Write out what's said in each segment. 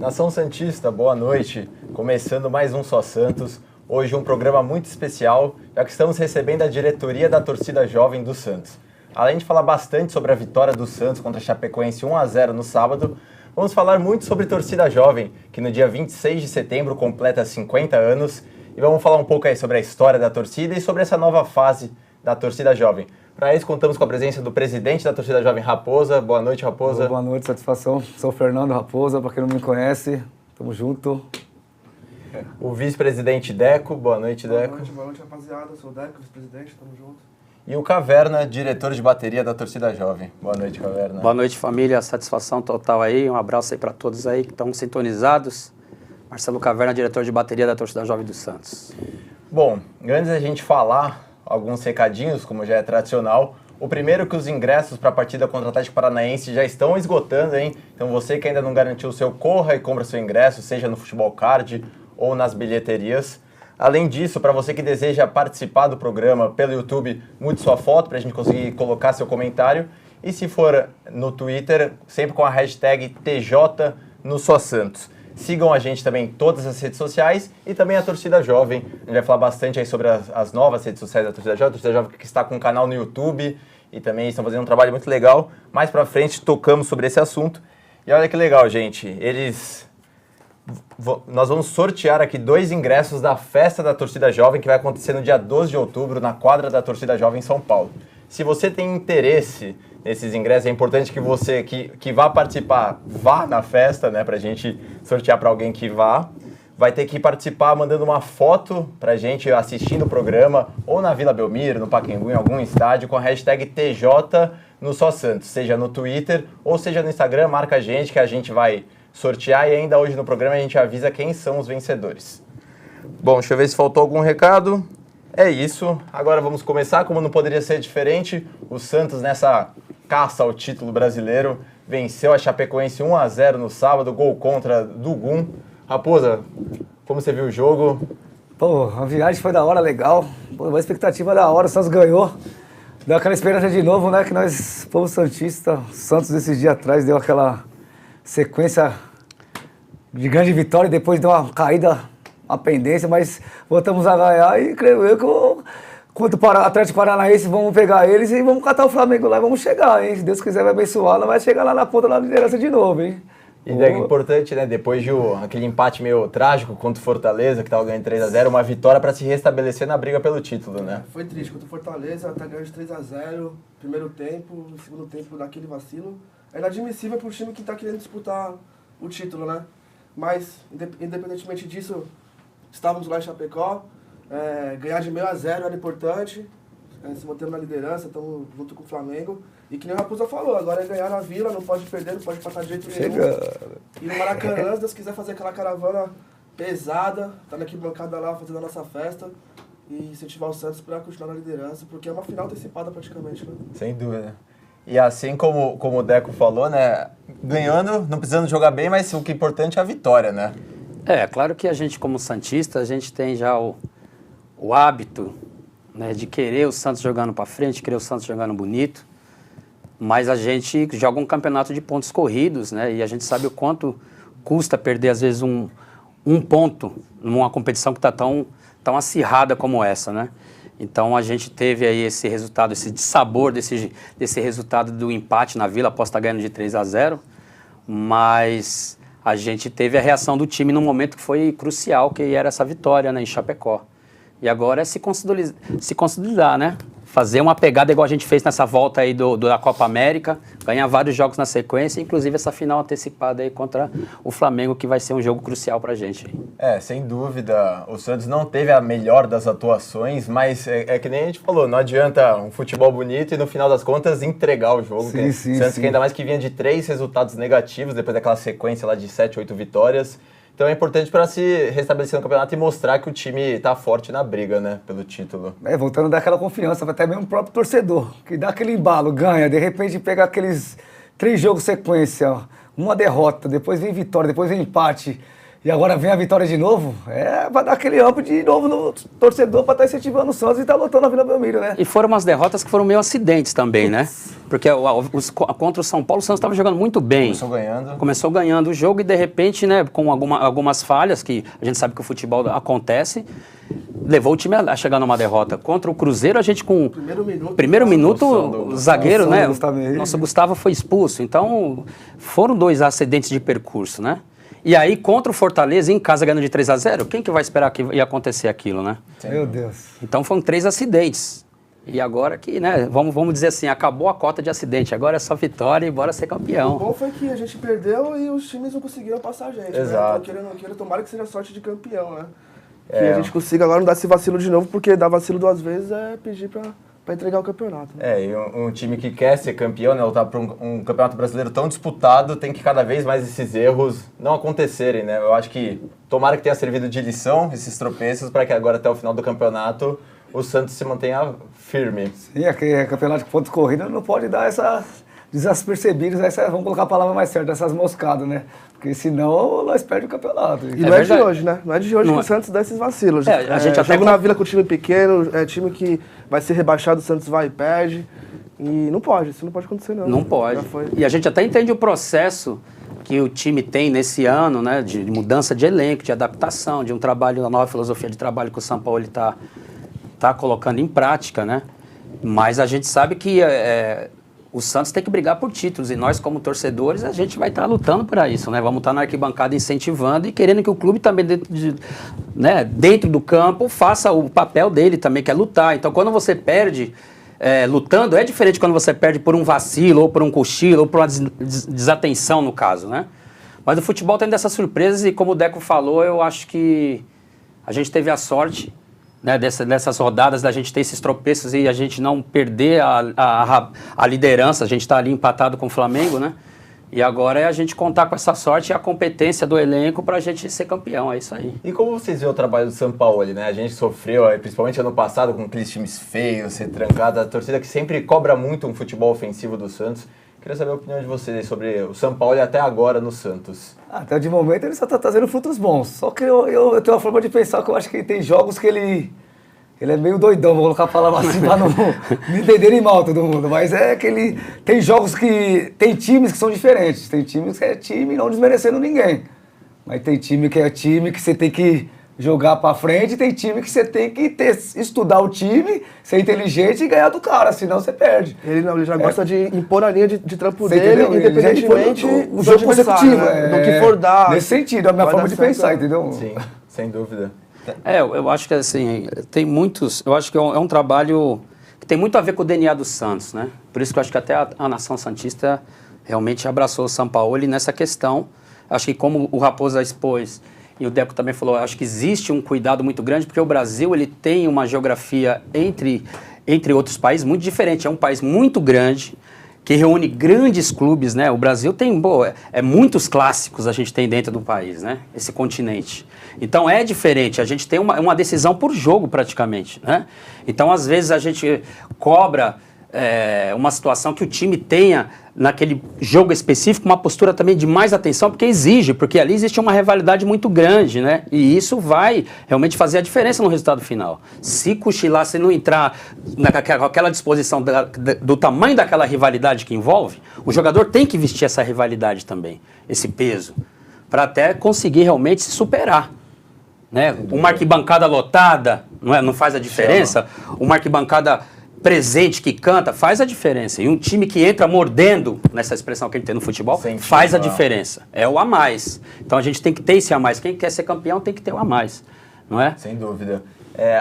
Nação Santista, boa noite. Começando mais um Só Santos. Hoje um programa muito especial, já que estamos recebendo a diretoria da torcida jovem do Santos. Além de falar bastante sobre a vitória do Santos contra a Chapecoense 1-0 no sábado, vamos falar muito sobre torcida jovem, que no dia 26 de setembro completa 50 anos. E vamos falar um pouco aí sobre a história da torcida e sobre essa nova fase da torcida jovem. Para isso, contamos com a presença do presidente da torcida jovem, Raposa. Boa noite, Raposa. Boa noite, satisfação. Sou o Fernando Raposa, para quem não me conhece, tamo junto. O vice-presidente Deco. Boa noite, Deco. Boa noite, rapaziada. Eu sou o Deco, vice-presidente, tamo junto. E o Caverna, diretor de bateria da torcida jovem. Boa noite, Caverna. Boa noite, família. Satisfação total aí. Um abraço aí para todos aí que estão sintonizados. Marcelo Caverna, diretor de bateria da torcida jovem do Santos. Bom, antes da gente falar alguns recadinhos, como já é tradicional, o primeiro que os ingressos para a partida contra o Atlético Paranaense já estão esgotando, hein? Então você que ainda não garantiu o seu, corra e compra seu ingresso, seja no Futebol Card ou nas bilheterias. Além disso, para você que deseja participar do programa pelo YouTube, mude sua foto para a gente conseguir colocar seu comentário. E se for no Twitter, sempre com a hashtag TJ no Só Santos. Sigam a gente também em todas as redes sociais e também a Torcida Jovem. A gente vai falar bastante aí sobre as novas redes sociais da Torcida Jovem. A Torcida Jovem que está com um canal no YouTube e também estão fazendo um trabalho muito legal. Mais pra frente tocamos sobre esse assunto. E olha que legal, gente. Nós vamos sortear aqui 2 ingressos da festa da Torcida Jovem, que vai acontecer no dia 12 de outubro, na quadra da Torcida Jovem em São Paulo. Se você tem interesse nesses ingressos, é importante que você que vá participar, vá na festa, né, pra gente sortear para alguém que vá. Vai ter que participar mandando uma foto pra gente assistindo o programa, ou na Vila Belmiro, no Pacaembu, em algum estádio, com a hashtag TJ no Só Santos, seja no Twitter ou seja no Instagram, marca a gente que a gente vai sortear e ainda hoje no programa a gente avisa quem são os vencedores. Bom, deixa eu ver se faltou algum recado. É isso. Agora vamos começar, como não poderia ser diferente. O Santos, nessa caça ao título brasileiro, venceu a Chapecoense 1-0 no sábado, gol contra do Gum. Raposa, como você viu o jogo? Pô, a viagem foi da hora, legal. Pô, uma expectativa da hora, o Santos ganhou. Deu aquela esperança de novo, né, que nós, povo santista, o Santos esses dias atrás deu aquela sequência de grande vitória e depois deu uma caída, uma pendência, mas voltamos a ganhar e creio eu que contra o Atlético Paranaense vamos pegar eles e vamos catar o Flamengo lá e vamos chegar, hein? Se Deus quiser vai abençoar, nós vai chegar lá na ponta da liderança de novo, hein? E é importante, né, depois de aquele empate meio trágico contra o Fortaleza, que estava ganhando 3-0, uma vitória para se restabelecer na briga pelo título, né? Foi triste, contra o Fortaleza, tá ganhando de 3-0, primeiro tempo, segundo tempo daquele vacilo. É inadmissível para um time que tá querendo disputar o título, né? Mas, independentemente disso, estávamos lá em Chapecó, ganhar de 0-0 era importante, se mantendo na liderança, estamos junto com o Flamengo. E que nem o Raposa falou, agora é ganhar na Vila, não pode perder, não pode passar de jeito nenhum. E no Maracanã, se Deus quiser fazer aquela caravana pesada, tá na arquibancada lá fazendo a nossa festa e incentivar o Santos para continuar na liderança, porque é uma final antecipada praticamente, né? Sem dúvida. E assim como o Deco falou, né, ganhando, não precisando jogar bem, mas o que é importante é a vitória, né? É, claro que a gente como santista, a gente tem já o hábito, né, de querer o Santos jogando para frente, querer o Santos jogando bonito, mas a gente joga um campeonato de pontos corridos, né, e a gente sabe o quanto custa perder às vezes um ponto numa competição que está tão acirrada como essa, né? Então a gente teve aí esse resultado, esse dissabor desse resultado do empate na Vila, após estar ganhando de 3-0, mas a gente teve a reação do time num momento que foi crucial, que era essa vitória, né, em Chapecó. E agora é se consolidar, né? Fazer uma pegada igual a gente fez nessa volta aí da Copa América, ganhar vários jogos na sequência, inclusive essa final antecipada aí contra o Flamengo, que vai ser um jogo crucial pra gente. Sem dúvida, o Santos não teve a melhor das atuações, mas é que nem a gente falou, não adianta um futebol bonito e no final das contas entregar o jogo. Sim, Santos que ainda mais que vinha de 3 resultados negativos, depois daquela sequência lá de 7, 8 vitórias. Então é importante para se restabelecer no campeonato e mostrar que o time está forte na briga, né, pelo título. Voltando a dar aquela confiança, até mesmo o próprio torcedor, que dá aquele embalo, ganha, de repente pega aqueles 3 jogos sequência, uma derrota, depois vem vitória, depois vem empate. E agora vem a vitória de novo, vai dar aquele up de novo no torcedor para estar incentivando o Santos e estar lotando a Vila Belmiro, né? E foram umas derrotas que foram meio acidentes também, né? Porque contra o São Paulo, o Santos estava jogando muito bem. Começou ganhando o jogo e, de repente, né, com algumas falhas, que a gente sabe que o futebol acontece, levou o time a chegar numa derrota. Contra o Cruzeiro, a gente com... Primeiro minuto, o zagueiro, né? Nosso Gustavo foi expulso. Então, foram 2 acidentes de percurso, né? E aí, contra o Fortaleza, em casa, ganhando de 3-0, quem que vai esperar que ia acontecer aquilo, né? Meu Deus. Então, foram 3 acidentes. E agora que, né, vamos dizer assim, acabou a cota de acidente. Agora é só vitória e bora ser campeão. O bom foi que a gente perdeu e os times não conseguiram passar a gente. Exato. Né? Querendo, tomara que seja sorte de campeão, né? Que a gente consiga agora não dar esse vacilo de novo, porque dar vacilo 2 vezes é pedir pra entregar o campeonato. Né? E um time que quer ser campeão, né, lutar por um campeonato brasileiro tão disputado, tem que cada vez mais esses erros não acontecerem, né? Eu acho que tomara que tenha servido de lição esses tropeços para que agora até o final do campeonato o Santos se mantenha firme. Sim, aquele campeonato de pontos corridos não pode dar essas despercebidas, vamos colocar a palavra mais certa, essas moscadas, né? Porque senão nós perdemos o campeonato. E não é de hoje, né? Não é de hoje que o Santos dá esses vacilos. A gente até joga na Vila com time pequeno, time que vai ser rebaixado, o Santos vai e perde. E não pode, isso não pode acontecer não. Não pode. E a gente até entende o processo que o time tem nesse ano, né? De mudança de elenco, de adaptação, de um trabalho, uma nova filosofia de trabalho que o São Paulo está colocando em prática, né? Mas a gente sabe que o Santos tem que brigar por títulos e nós, como torcedores, a gente vai estar lutando por isso, né? Vamos estar na arquibancada incentivando e querendo que o clube também, dentro do campo, faça o papel dele também, que é lutar. Então, quando você perde lutando, é diferente quando você perde por um vacilo, ou por um cochilo, ou por uma desatenção, no caso, né? Mas o futebol tem dessas surpresas e, como o Deco falou, eu acho que a gente teve a sorte, né, dessas rodadas, da gente ter esses tropeços e a gente não perder a liderança. A gente está ali empatado com o Flamengo, né? E agora é a gente contar com essa sorte e a competência do elenco para a gente ser campeão, é isso aí. E como vocês veem o trabalho do São Paulo, né? A gente sofreu, principalmente ano passado, com aqueles times feios, retrancados, a torcida que sempre cobra muito um futebol ofensivo do Santos. Queria saber a opinião de vocês sobre o São Paulo e até agora no Santos. Até de momento ele só está trazendo frutos bons. Só que eu tenho uma forma de pensar que eu acho que tem jogos que ele é meio doidão, vou colocar a palavra assim para não me entenderem mal todo mundo. Mas é que ele tem jogos que... Tem times que são diferentes. Tem times que é time não desmerecendo ninguém. Mas tem time que é time que você tem que jogar pra frente, tem time que você tem que estudar o time, ser inteligente e ganhar do cara, senão você perde. Ele já gosta de impor a linha de trampo dele, independentemente do jogo consecutivo, né? Do que for dar. Nesse sentido, é a minha forma de pensar, entendeu? Sim, sem dúvida. Eu acho que assim, tem muitos... Eu acho que é um trabalho que tem muito a ver com o DNA do Santos, né? Por isso que eu acho que até a nação santista realmente abraçou o Sampaoli nessa questão. Acho que como o Raposa expôs, e o Deco também falou, acho que existe um cuidado muito grande, porque o Brasil ele tem uma geografia entre outros países muito diferente. É um país muito grande, que reúne grandes clubes, né? O Brasil tem, muitos clássicos a gente tem dentro do país, né? Esse continente. Então é diferente, a gente tem uma decisão por jogo praticamente, né? Então às vezes a gente cobra uma situação que o time tenha naquele jogo específico uma postura também de mais atenção, porque exige, porque ali existe uma rivalidade muito grande, né? E isso vai realmente fazer a diferença no resultado final. Se cochilar, se não entrar com aquela disposição do tamanho daquela rivalidade que envolve, o jogador tem que vestir essa rivalidade também, esse peso, para até conseguir realmente se superar. Né? Uma arquibancada lotada não faz a diferença, uma arquibancada presente que canta faz a diferença. E um time que entra mordendo, nessa expressão que a gente tem no futebol, faz a diferença. É o a mais. Então a gente tem que ter esse a mais. Quem quer ser campeão tem que ter o a mais, não é? Sem dúvida.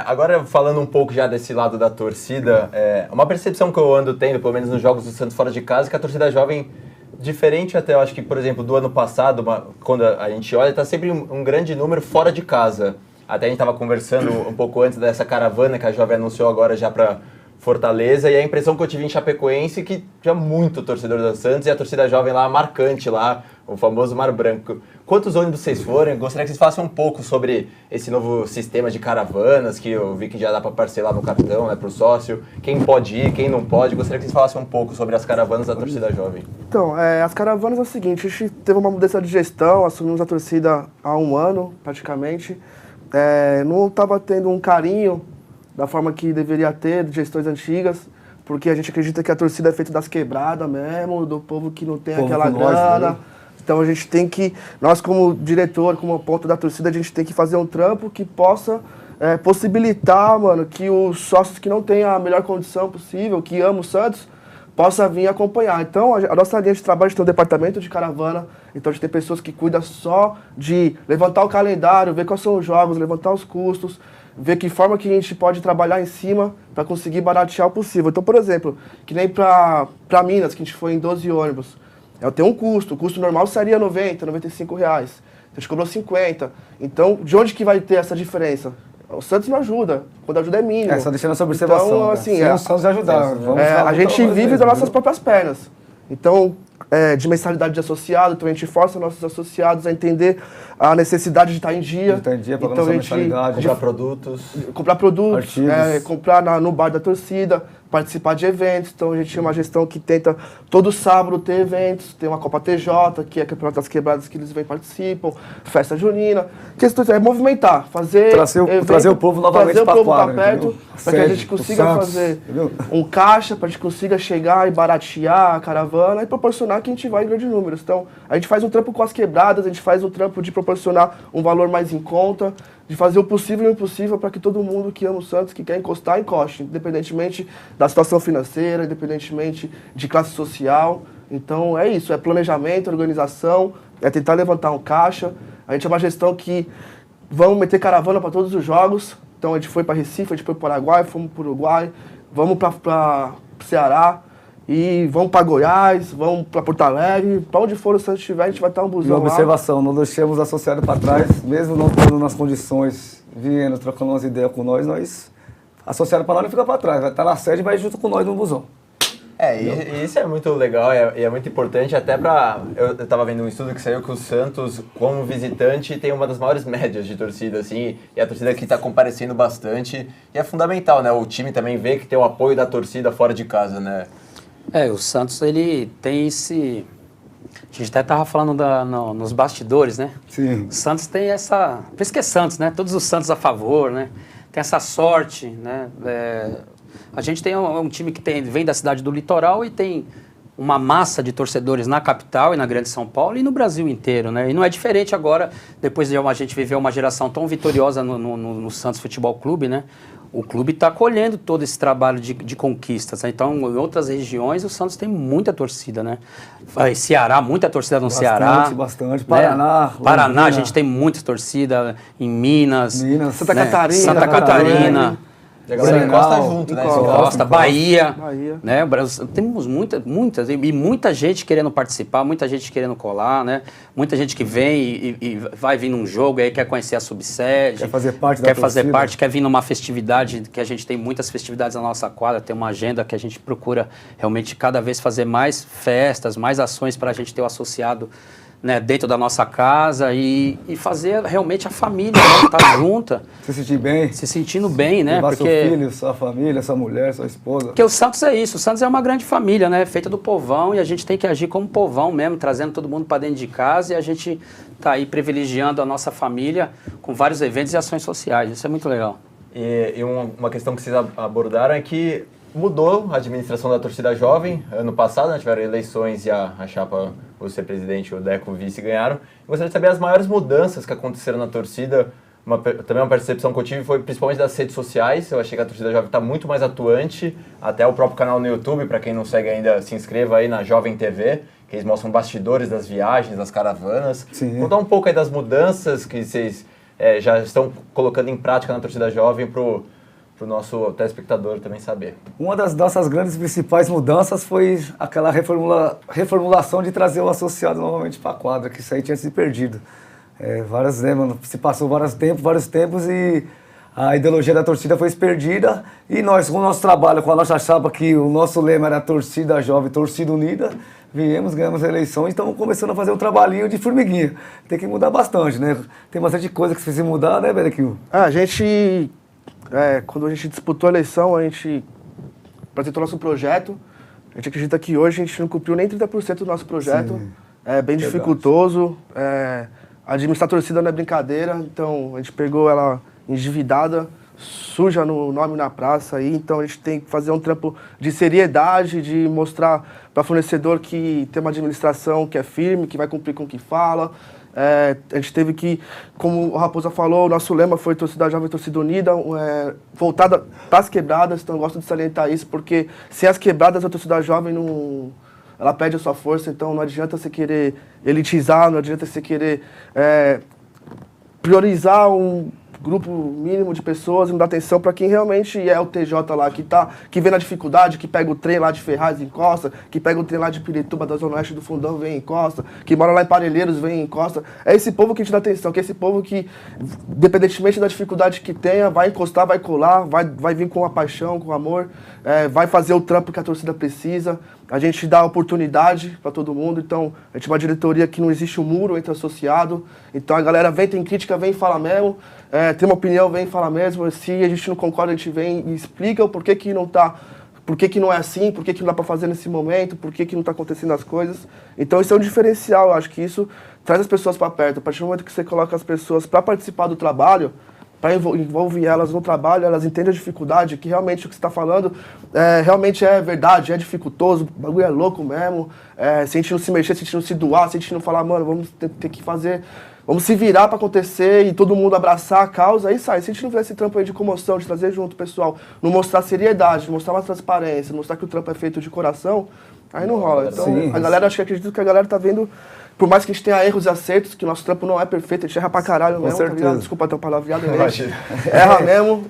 Agora, falando um pouco já desse lado da torcida, uma percepção que eu ando tendo, pelo menos nos jogos do Santos fora de casa, que a torcida jovem, diferente até, eu acho que, por exemplo, do ano passado, quando a gente olha, está sempre um grande número fora de casa. Até a gente estava conversando um pouco antes dessa caravana que a Jovem anunciou agora já para Fortaleza, e a impressão que eu tive em Chapecoense que tinha muito torcedor do Santos e a torcida jovem lá marcante lá, o famoso Mar Branco. Quantos ônibus vocês foram? Gostaria que vocês falassem um pouco sobre esse novo sistema de caravanas, que eu vi que já dá para parcelar no cartão, né, para o sócio. Quem pode ir, quem não pode. Gostaria que vocês falassem um pouco sobre as caravanas da torcida jovem. Então, as caravanas é o seguinte, a gente teve uma mudança de gestão, assumimos a torcida há 1 ano, praticamente. Não estava tendo um carinho da forma que deveria ter de gestões antigas, porque a gente acredita que a torcida é feita das quebradas mesmo, do povo que não tem aquela grana. Então a gente tem que, nós como diretor, como ponto da torcida, a gente tem que fazer um trampo que possa possibilitar, mano, que os sócios que não têm a melhor condição possível, que amam o Santos, possa vir acompanhar. Então a nossa linha de trabalho, a gente tem um departamento de caravana, então a gente tem pessoas que cuidam só de levantar o calendário, ver quais são os jogos, levantar os custos, ver que forma que a gente pode trabalhar em cima para conseguir baratear o possível. Então, por exemplo, que nem para Minas, que a gente foi em 12 ônibus, tem um custo, o custo normal seria R$90, R$95. Então a gente cobrou 50. Então, de onde que vai ter essa diferença? O Santos não ajuda, quando ajuda é mínimo. Só deixando essa observação. Então, assim, o Santos ajudar. A gente vive das nossas próprias pernas. Então, de mensalidade de associado, então a gente força nossos associados a entender a necessidade de estar em dia. Então a gente comprar produtos, comprar no bar da torcida, participar de eventos. Então a gente tem uma gestão que tenta todo sábado ter eventos, tem uma Copa TJ, que é Campeonato das Quebradas que eles vêm participam, festa junina. Questão é movimentar, trazer o povo novamente para quadra, perto, para que a gente consiga fazer um caixa, para a gente consiga chegar e baratear a caravana e proporcionar que a gente vá em grandes números. Então a gente faz um trampo com as quebradas, a gente faz um trampo de proporcionar um valor mais em conta, de fazer o possível e o impossível para que todo mundo que ama o Santos, que quer encostar, encoste, independentemente da situação financeira, independentemente de classe social. Então é isso, é planejamento, organização, é tentar levantar um caixa. A gente é uma gestão que vamos meter caravana para todos os jogos. Então a gente foi para Recife, a gente foi para o Paraguai, fomos para o Uruguai, vamos para o Ceará. E vamos para Goiás, vamos para Porto Alegre, para onde for o Santos estiver, a gente vai estar um busão lá. Uma observação, não deixemos associado para trás, mesmo não estando nas condições, vindo, trocando umas ideias com nós associado para nós não fica para trás, vai estar na sede e vai junto com nós no busão. E isso é muito legal e é muito importante até para... Eu estava vendo um estudo que saiu que o Santos, como visitante, tem uma das maiores médias de torcida, assim, e a torcida aqui está comparecendo bastante, e é fundamental, né? O time também vê que tem o apoio da torcida fora de casa, né? O Santos, ele tem esse... A gente até estava falando nos bastidores, né? Sim. O Santos tem essa... Por isso que é Santos, né? Todos os Santos a favor, né? Tem essa sorte, né? A gente tem um time que vem da cidade do litoral e tem uma massa de torcedores na capital e na grande São Paulo e no Brasil inteiro, né? E não é diferente agora, depois de a gente viver uma geração tão vitoriosa no Santos Futebol Clube, né? O clube está colhendo todo esse trabalho de conquistas, né? Então, em outras regiões, o Santos tem muita torcida, né? Ceará, muita torcida no Ceará. Bastante. Paraná. Né? Paraná, a gente tem muita torcida. Em Minas. Santa né? Catarina. Santa Catarina. E agora encosta junto, né? Encosta, Bahia. Né? Temos muita gente querendo participar, muita gente querendo colar, né? Muita gente que vem e vai vir num jogo e aí quer conhecer a subsede. Quer fazer parte da torcida. Quer vir numa festividade, que a gente tem muitas festividades na nossa quadra, tem uma agenda que a gente procura realmente cada vez fazer mais festas, mais ações para a gente ter o associado, né, dentro da nossa casa e fazer realmente a família, né, estar junta. Se sentir bem. Se sentindo bem, né? Levar seu filho, sua família, sua mulher, sua esposa. Porque o Santos é isso, o Santos é uma grande família, né? Feita do povão e a gente tem que agir como povão mesmo, trazendo todo mundo para dentro de casa e a gente tá aí privilegiando a nossa família com vários eventos e ações sociais. Isso é muito legal. E uma questão que vocês abordaram é que mudou a administração da torcida jovem. Ano passado, né, tiveram eleições e a chapa, o ser presidente e o Deco, o vice, ganharam. Eu gostaria de saber as maiores mudanças que aconteceram na torcida. Também uma percepção que eu tive foi principalmente das redes sociais. Eu achei que a torcida jovem está muito mais atuante. Até o próprio canal no YouTube, para quem não segue ainda, se inscreva aí na Jovem TV, que eles mostram bastidores das viagens, das caravanas. Sim. Contar um pouco aí das mudanças que vocês já estão colocando em prática na torcida jovem para o nosso telespectador também saber. Uma das nossas grandes principais mudanças foi aquela reformulação de trazer o associado novamente para a quadra, que isso aí tinha se perdido. Vários, né, mano, se passou vários tempos e a ideologia da torcida foi perdida e nós, com o nosso trabalho, com a nossa chapa, que o nosso lema era torcida jovem, torcida unida, viemos, ganhamos a eleição e estamos começando a fazer um trabalhinho de formiguinha. Tem que mudar bastante, né? Tem bastante coisa que se precisa mudar, né, Berequinho? A gente, quando a gente disputou a eleição, a gente apresentou nosso projeto. A gente acredita que hoje a gente não cumpriu nem 30% do nosso projeto. Sim, é bem dificultoso. Administrar a torcida não é brincadeira, então a gente pegou ela endividada, suja no nome na praça aí, então a gente tem que fazer um trampo de seriedade, de mostrar para fornecedor que tem uma administração que é firme, que vai cumprir com o que fala. A gente teve que, como o Raposa falou, o nosso lema foi torcida jovem, torcida unida, voltada para as quebradas, então eu gosto de salientar isso, porque sem as quebradas a torcida jovem não... Ela perde a sua força, então não adianta você querer elitizar, não adianta você querer priorizar um grupo mínimo de pessoas e não dar atenção para quem realmente é o TJ lá, que vê na dificuldade, que pega o trem lá de Ferraz e encosta, que pega o trem lá de Pirituba, da Zona Oeste do Fundão, vem e encosta, que mora lá em Parelheiros, vem e encosta. É esse povo que a gente dá atenção, que é esse povo que, independentemente da dificuldade que tenha, vai encostar, vai colar, vai vir com a paixão, com amor, vai fazer o trampo que a torcida precisa. A gente dá oportunidade para todo mundo, então a gente é uma diretoria que não existe um muro entre associado, então a galera vem, tem crítica, vem e fala mesmo, tem uma opinião, vem e fala mesmo, se a gente não concorda, a gente vem e explica o porquê que não tá, porquê que não é assim, porquê que não dá para fazer nesse momento, porquê que não está acontecendo as coisas. Então isso é um diferencial, eu acho que isso traz as pessoas para perto. A partir do momento que você coloca as pessoas para participar do trabalho, para envolver elas no trabalho, elas entendem a dificuldade, que realmente o que você está falando realmente é verdade, é dificultoso, o bagulho é louco mesmo. Se a gente não se mexer, se a gente não se doar, se a gente não falar, mano, vamos ter que fazer, vamos se virar para acontecer e todo mundo abraçar a causa, aí sai. Se a gente não fizer esse trampo aí de comoção, de trazer junto o pessoal, não mostrar seriedade, não mostrar uma transparência, mostrar que o trampo é feito de coração, aí não rola. Então, sim, a galera, acho que acredito que a galera tá vendo, por mais que a gente tenha erros e acertos, que o nosso trampo não é perfeito, a gente erra pra caralho mesmo, tá ligado? Desculpa até o palavreado, erra mesmo.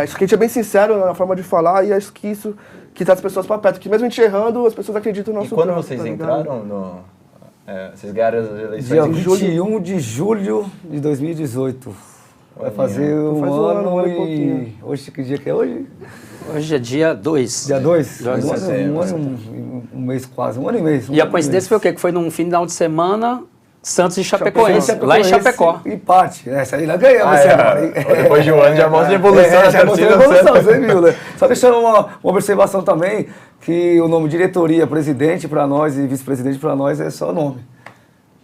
Isso que a gente é bem sincero na forma de falar e acho que isso que traz as pessoas pra perto, que mesmo a gente errando, as pessoas acreditam no nosso trampo. E quando trampo, vocês tá entraram no... vocês ganharam as eleições Dia em julho? 21 de julho de 2018. Vai fazer um Faz um ano e e... pouquinho. Hoje, que dia que é hoje? Hoje é dia 2. Dia 2? Dia dois. Um mês quase, um ano e mês. E a coincidência foi o quê? Que foi num final de semana, Santos e Chapecoense, lá em Chapecó. Empate. Essa aí nós ganhamos. Depois de um ano já mostra a evolução. Já mostra a evolução, você viu, né? Só deixando uma observação também, que o nome diretoria, presidente para nós e vice-presidente para nós é só nome.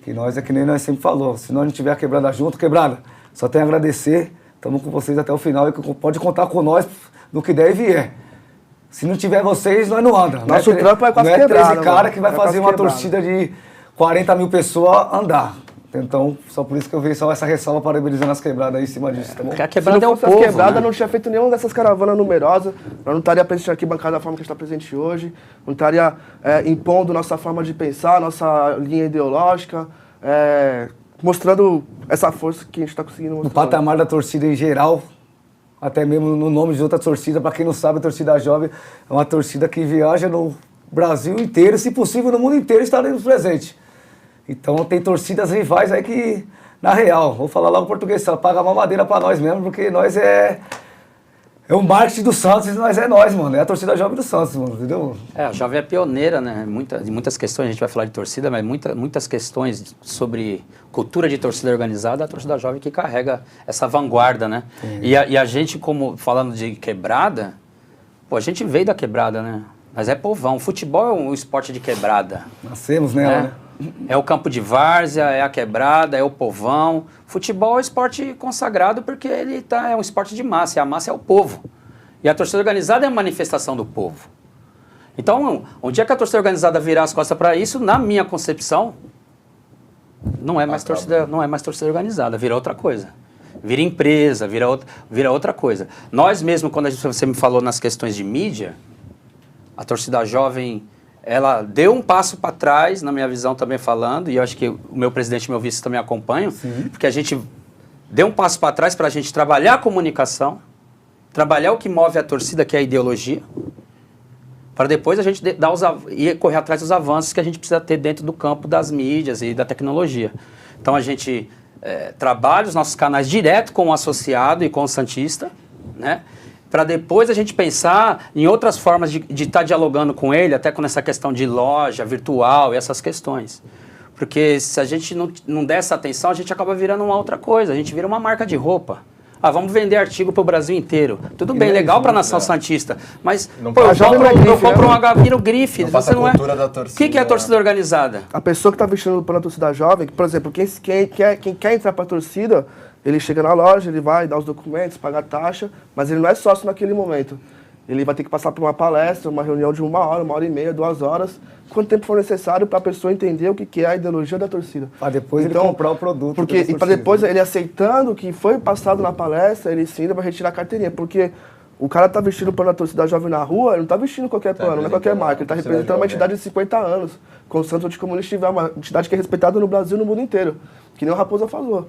Que nós é que nem nós sempre falou. Se nós não tiver a quebrada junto, quebrada. Só tem a agradecer. Estamos com vocês até o final e pode contar com nós no que der e vier. Se não tiver vocês, nós não anda. Nosso trampo é quase quebrado. Não é 13 cara que vai fazer uma torcida de 40 mil pessoas andar. Então, só por isso que eu vejo só essa ressalva parabenizando as quebradas aí em cima disso, tá bom? Porque a quebrada Se é não o fosse povo, as quebradas, né? não tinha feito nenhuma dessas caravanas numerosas, nós não estaria presente aqui bancada da forma que a gente está presente hoje, não estaria impondo nossa forma de pensar, nossa linha ideológica, mostrando essa força que a gente está conseguindo mostrar. No patamar da torcida em geral, até mesmo no nome de outra torcida, para quem não sabe, a torcida jovem é uma torcida que viaja no Brasil inteiro, se possível no mundo inteiro estaremos presentes. Então tem torcidas rivais aí que, na real, vou falar logo português, só paga uma madeira para nós mesmo, porque nós é o marketing do Santos e nós, mano. É a torcida jovem do Santos, mano, entendeu? A Jovem é pioneira, né? Muitas questões, a gente vai falar de torcida, mas muitas questões sobre cultura de torcida organizada, a torcida jovem que carrega essa vanguarda, né? E a gente, como falando de quebrada, pô, a gente veio da quebrada, né? Mas é povão. Futebol é um esporte de quebrada. Nascemos nela, né? É o campo de várzea, é a quebrada, é o povão. Futebol é um esporte consagrado porque é um esporte de massa, e a massa é o povo. E a torcida organizada é a manifestação do povo. Então, um dia que a torcida organizada virar as costas para isso, na minha concepção, não é mais torcida organizada, vira outra coisa. Vira empresa, vira outra coisa. Nós mesmo, quando você me falou nas questões de mídia, a torcida jovem, ela deu um passo para trás, na minha visão também falando, e eu acho que o meu presidente e meu vice também acompanham, porque a gente deu um passo para trás para a gente trabalhar a comunicação, trabalhar o que move a torcida, que é a ideologia, para depois a gente ir correr atrás dos avanços que a gente precisa ter dentro do campo das mídias e da tecnologia. Então a gente trabalhos, nossos canais direto com o associado e com o santista, né? Para depois a gente pensar em outras formas de estar dialogando com ele, até com essa questão de loja virtual e essas questões. Porque se a gente não der essa atenção, a gente acaba virando uma outra coisa, a gente vira uma marca de roupa. Vamos vender artigo para o Brasil inteiro. Tudo bem, legal para a nação santista, mas eu compro um H, vira o grife. Não passa a cultura da torcida. O que é a torcida organizada? A pessoa que está vestindo pela torcida jovem, por exemplo, quem quer entrar para a torcida, ele chega na loja, ele vai dar os documentos, paga a taxa, mas ele não é sócio naquele momento. Ele vai ter que passar por uma palestra, uma reunião de 1 hora e meia, 2 horas, quanto tempo for necessário para a pessoa entender o que é a ideologia da torcida. Para depois ele comprar o produto. E para depois ele aceitando o que foi passado na palestra, ele sim vai retirar a carteirinha. Porque o cara tá vestindo pano da torcida jovem na rua, ele não tá vestindo qualquer pano, não é qualquer marca. Ele tá representando uma entidade de 50 anos. Como o Santos Anticomunista tiver uma entidade que é respeitada no Brasil e no mundo inteiro. Que nem o Raposa falou.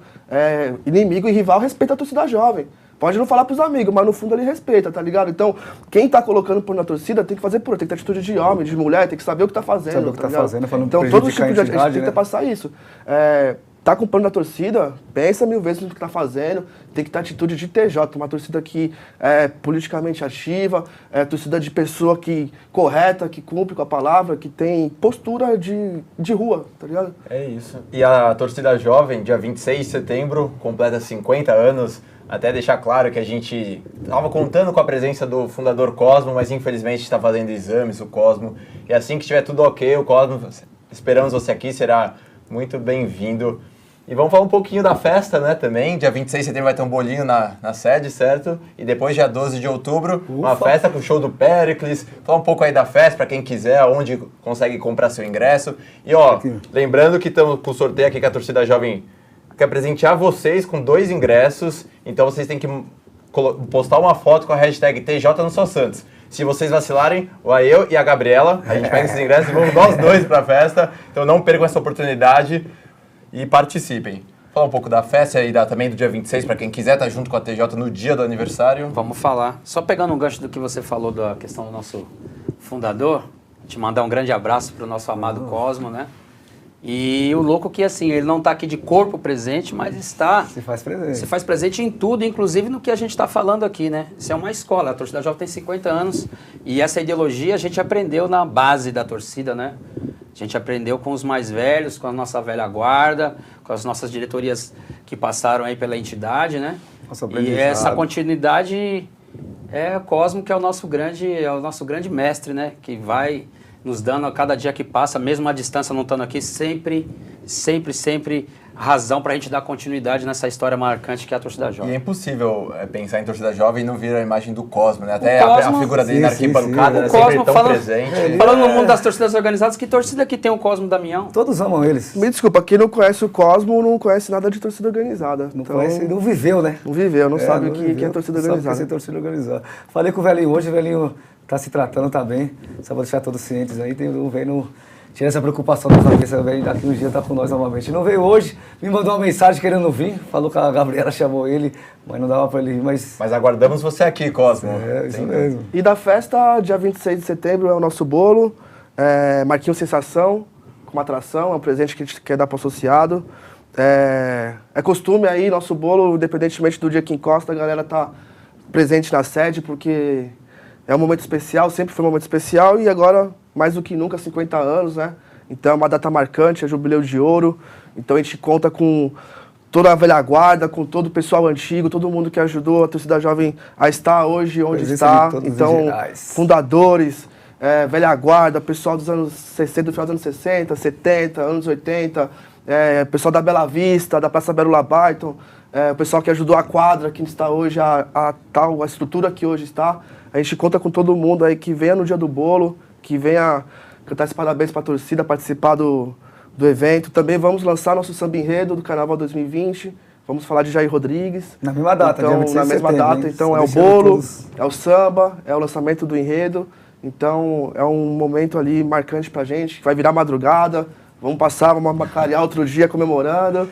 Inimigo e rival respeita a torcida jovem. Pode não falar pros amigos, mas no fundo ele respeita, tá ligado? Então, quem tá colocando pano na torcida tem que fazer tem que ter atitude de homem, de mulher, tem que saber o que tá fazendo. Saber o que tá fazendo, pra não então, todo tipo de atitude tem que passar isso. Tá com pano na torcida, pensa 1000 vezes no que tá fazendo, tem que ter atitude de TJ, uma torcida que é politicamente ativa, torcida de pessoa correta, que cumpre com a palavra, que tem postura de rua, tá ligado? É isso. E a torcida jovem, dia 26 de setembro, completa 50 anos. Até deixar claro que a gente estava contando com a presença do fundador Cosmo, mas infelizmente está fazendo exames, o Cosmo. E assim que estiver tudo ok, o Cosmo, esperamos você aqui, será muito bem-vindo. E vamos falar um pouquinho da festa, né, também. Dia 26 de setembro vai ter um bolinho na sede, certo? E depois, dia 12 de outubro, uma festa com o show do Péricles. Falar um pouco aí da festa, para quem quiser, onde consegue comprar seu ingresso. E, lembrando que estamos com o sorteio aqui que a torcida jovem quer presentear vocês com 2 ingressos, então vocês têm que postar uma foto com a hashtag TJ no São Santos. Se vocês vacilarem, eu e a Gabriela, a gente pega esses ingressos e vamos nós 2 para a festa, então não percam essa oportunidade e participem. Falar um pouco da festa e também do dia 26, para quem quiser estar junto com a TJ no dia do aniversário. Vamos falar. Só pegando um gancho do que você falou da questão do nosso fundador, te mandar um grande abraço para o nosso amado Cosmo, né? E o louco que, assim, ele não está aqui de corpo presente, mas está... Se faz presente. Se faz presente em tudo, inclusive no que a gente está falando aqui, né? Isso é uma escola, a torcida jovem tem 50 anos e essa ideologia a gente aprendeu na base da torcida, né? A gente aprendeu com os mais velhos, com a nossa velha guarda, com as nossas diretorias que passaram aí pela entidade, né? E essa continuidade é o Cosmo, que é o nosso grande mestre, né? Que vai nos dando a cada dia que passa, mesmo a distância não estando aqui, sempre razão para a gente dar continuidade nessa história marcante que é a torcida jovem. E é impossível pensar em torcida jovem e não vir a imagem do Cosmo, né? Até a figura dele na arquibancada, né? Sempre tão presente. Falando no mundo das torcidas organizadas, que torcida que tem o Cosmo Damião? Todos amam eles. Me desculpa, quem não conhece o Cosmo não conhece nada de torcida organizada. Não conhece, não viveu, né? Não viveu, não sabe o que é torcida organizada. Sabe o que é torcida organizada. Falei com o velhinho hoje, o velhinho tá se tratando, tá bem. Só vou deixar todos cientes aí, o velho tira essa preocupação da cabeça, velho, daqui uns dias tá com nós novamente. Não veio hoje, me mandou uma mensagem querendo vir, falou que a Gabriela chamou ele, mas não dava pra ele ir, mas aguardamos você aqui, Cosmo. Isso mesmo. E da festa, dia 26 de setembro, é o nosso bolo, Marquinhos Sensação, com uma atração, é um presente que a gente quer dar pro associado. É costume aí, nosso bolo, independentemente do dia que encosta, a galera tá presente na sede, porque é um momento especial, sempre foi um momento especial, e agora, mais do que nunca, 50 anos, né? Então é uma data marcante, é Jubileu de Ouro. Então a gente conta com toda a velha guarda, com todo o pessoal antigo, todo mundo que ajudou a torcida jovem a estar hoje onde está. Então, fundadores, velha guarda, pessoal dos anos 60, do final dos anos 60, 70, anos 80, pessoal da Bela Vista, da Praça Belo Labaiton, o pessoal que ajudou a quadra, que está hoje, a estrutura que hoje está. A gente conta com todo mundo aí que venha no dia do bolo, que venha cantar esse parabéns para a torcida, participar do evento. Também vamos lançar nosso samba enredo do Carnaval 2020. Vamos falar de Jair Rodrigues. Na mesma data, então, dia 26 na mesma setembro, data. hein? Então é o bolo, é o samba, é o lançamento do enredo. Então é um momento ali marcante pra gente, que vai virar madrugada. Vamos passar, vamos macarear outro dia comemorando.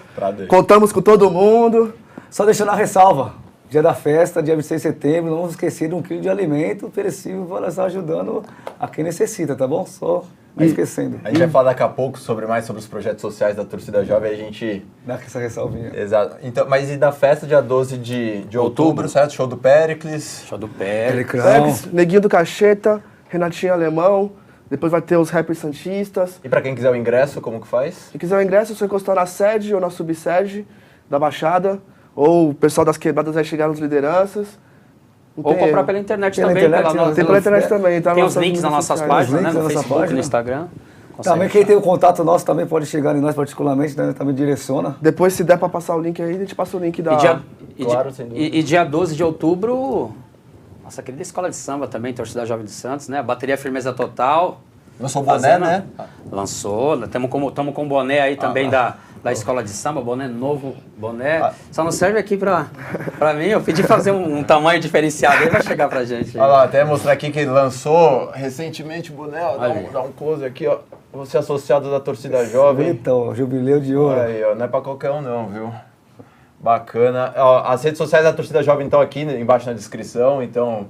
Contamos com todo mundo. Só deixando a ressalva. Dia da festa, dia 26 de setembro, não vamos esquecer de 1 quilo de alimento perecível para estar ajudando a quem necessita, tá bom? Só vai esquecendo. A gente vai falar daqui a pouco mais sobre os projetos sociais da torcida jovem, a gente... Dá essa ressalvinha. Exato. Então, mas e da festa dia 12 de outubro, certo? Show do Péricles. Show do Péricles. Péricles, Neguinho do Cacheta, Renatinho Alemão, depois vai ter os rappers santistas. E pra quem quiser o ingresso, como que faz? Se quiser o ingresso, é só encostar na sede ou na subsede da Baixada, ou o pessoal das quebradas vai chegar nas lideranças. Não Ou tem comprar erro. pela internet Pela também. internet, Tem pela internet também. Tá Tem nas os nossas links nas mídias nossas sociais. páginas, né? links No na nossa Facebook, página. no Instagram. Também quem tem o contato nosso também pode chegar em nós particularmente, né? Também direciona. Depois, se der pra passar o link aí, a gente passa o link da... Claro, sem dúvida. E dia 12 de outubro, nossa querida escola de samba também, Torcida Jovem de Santos, né? Bateria Firmeza Total. Lançou o boné, né? Lançou, estamos com boné aí também da escola de samba, boné novo, boné. Só não serve aqui pra mim, eu pedi fazer um tamanho diferenciado aí, vai chegar pra gente. Olha lá, até mostrar aqui que lançou recentemente o boné, ó, dá um close aqui, ó. Você associado da torcida jovem. Então, jubileu de ouro. Olha aí, ó, não é pra qualquer um não, viu? Bacana. Ó, as redes sociais da torcida jovem estão aqui embaixo na descrição, então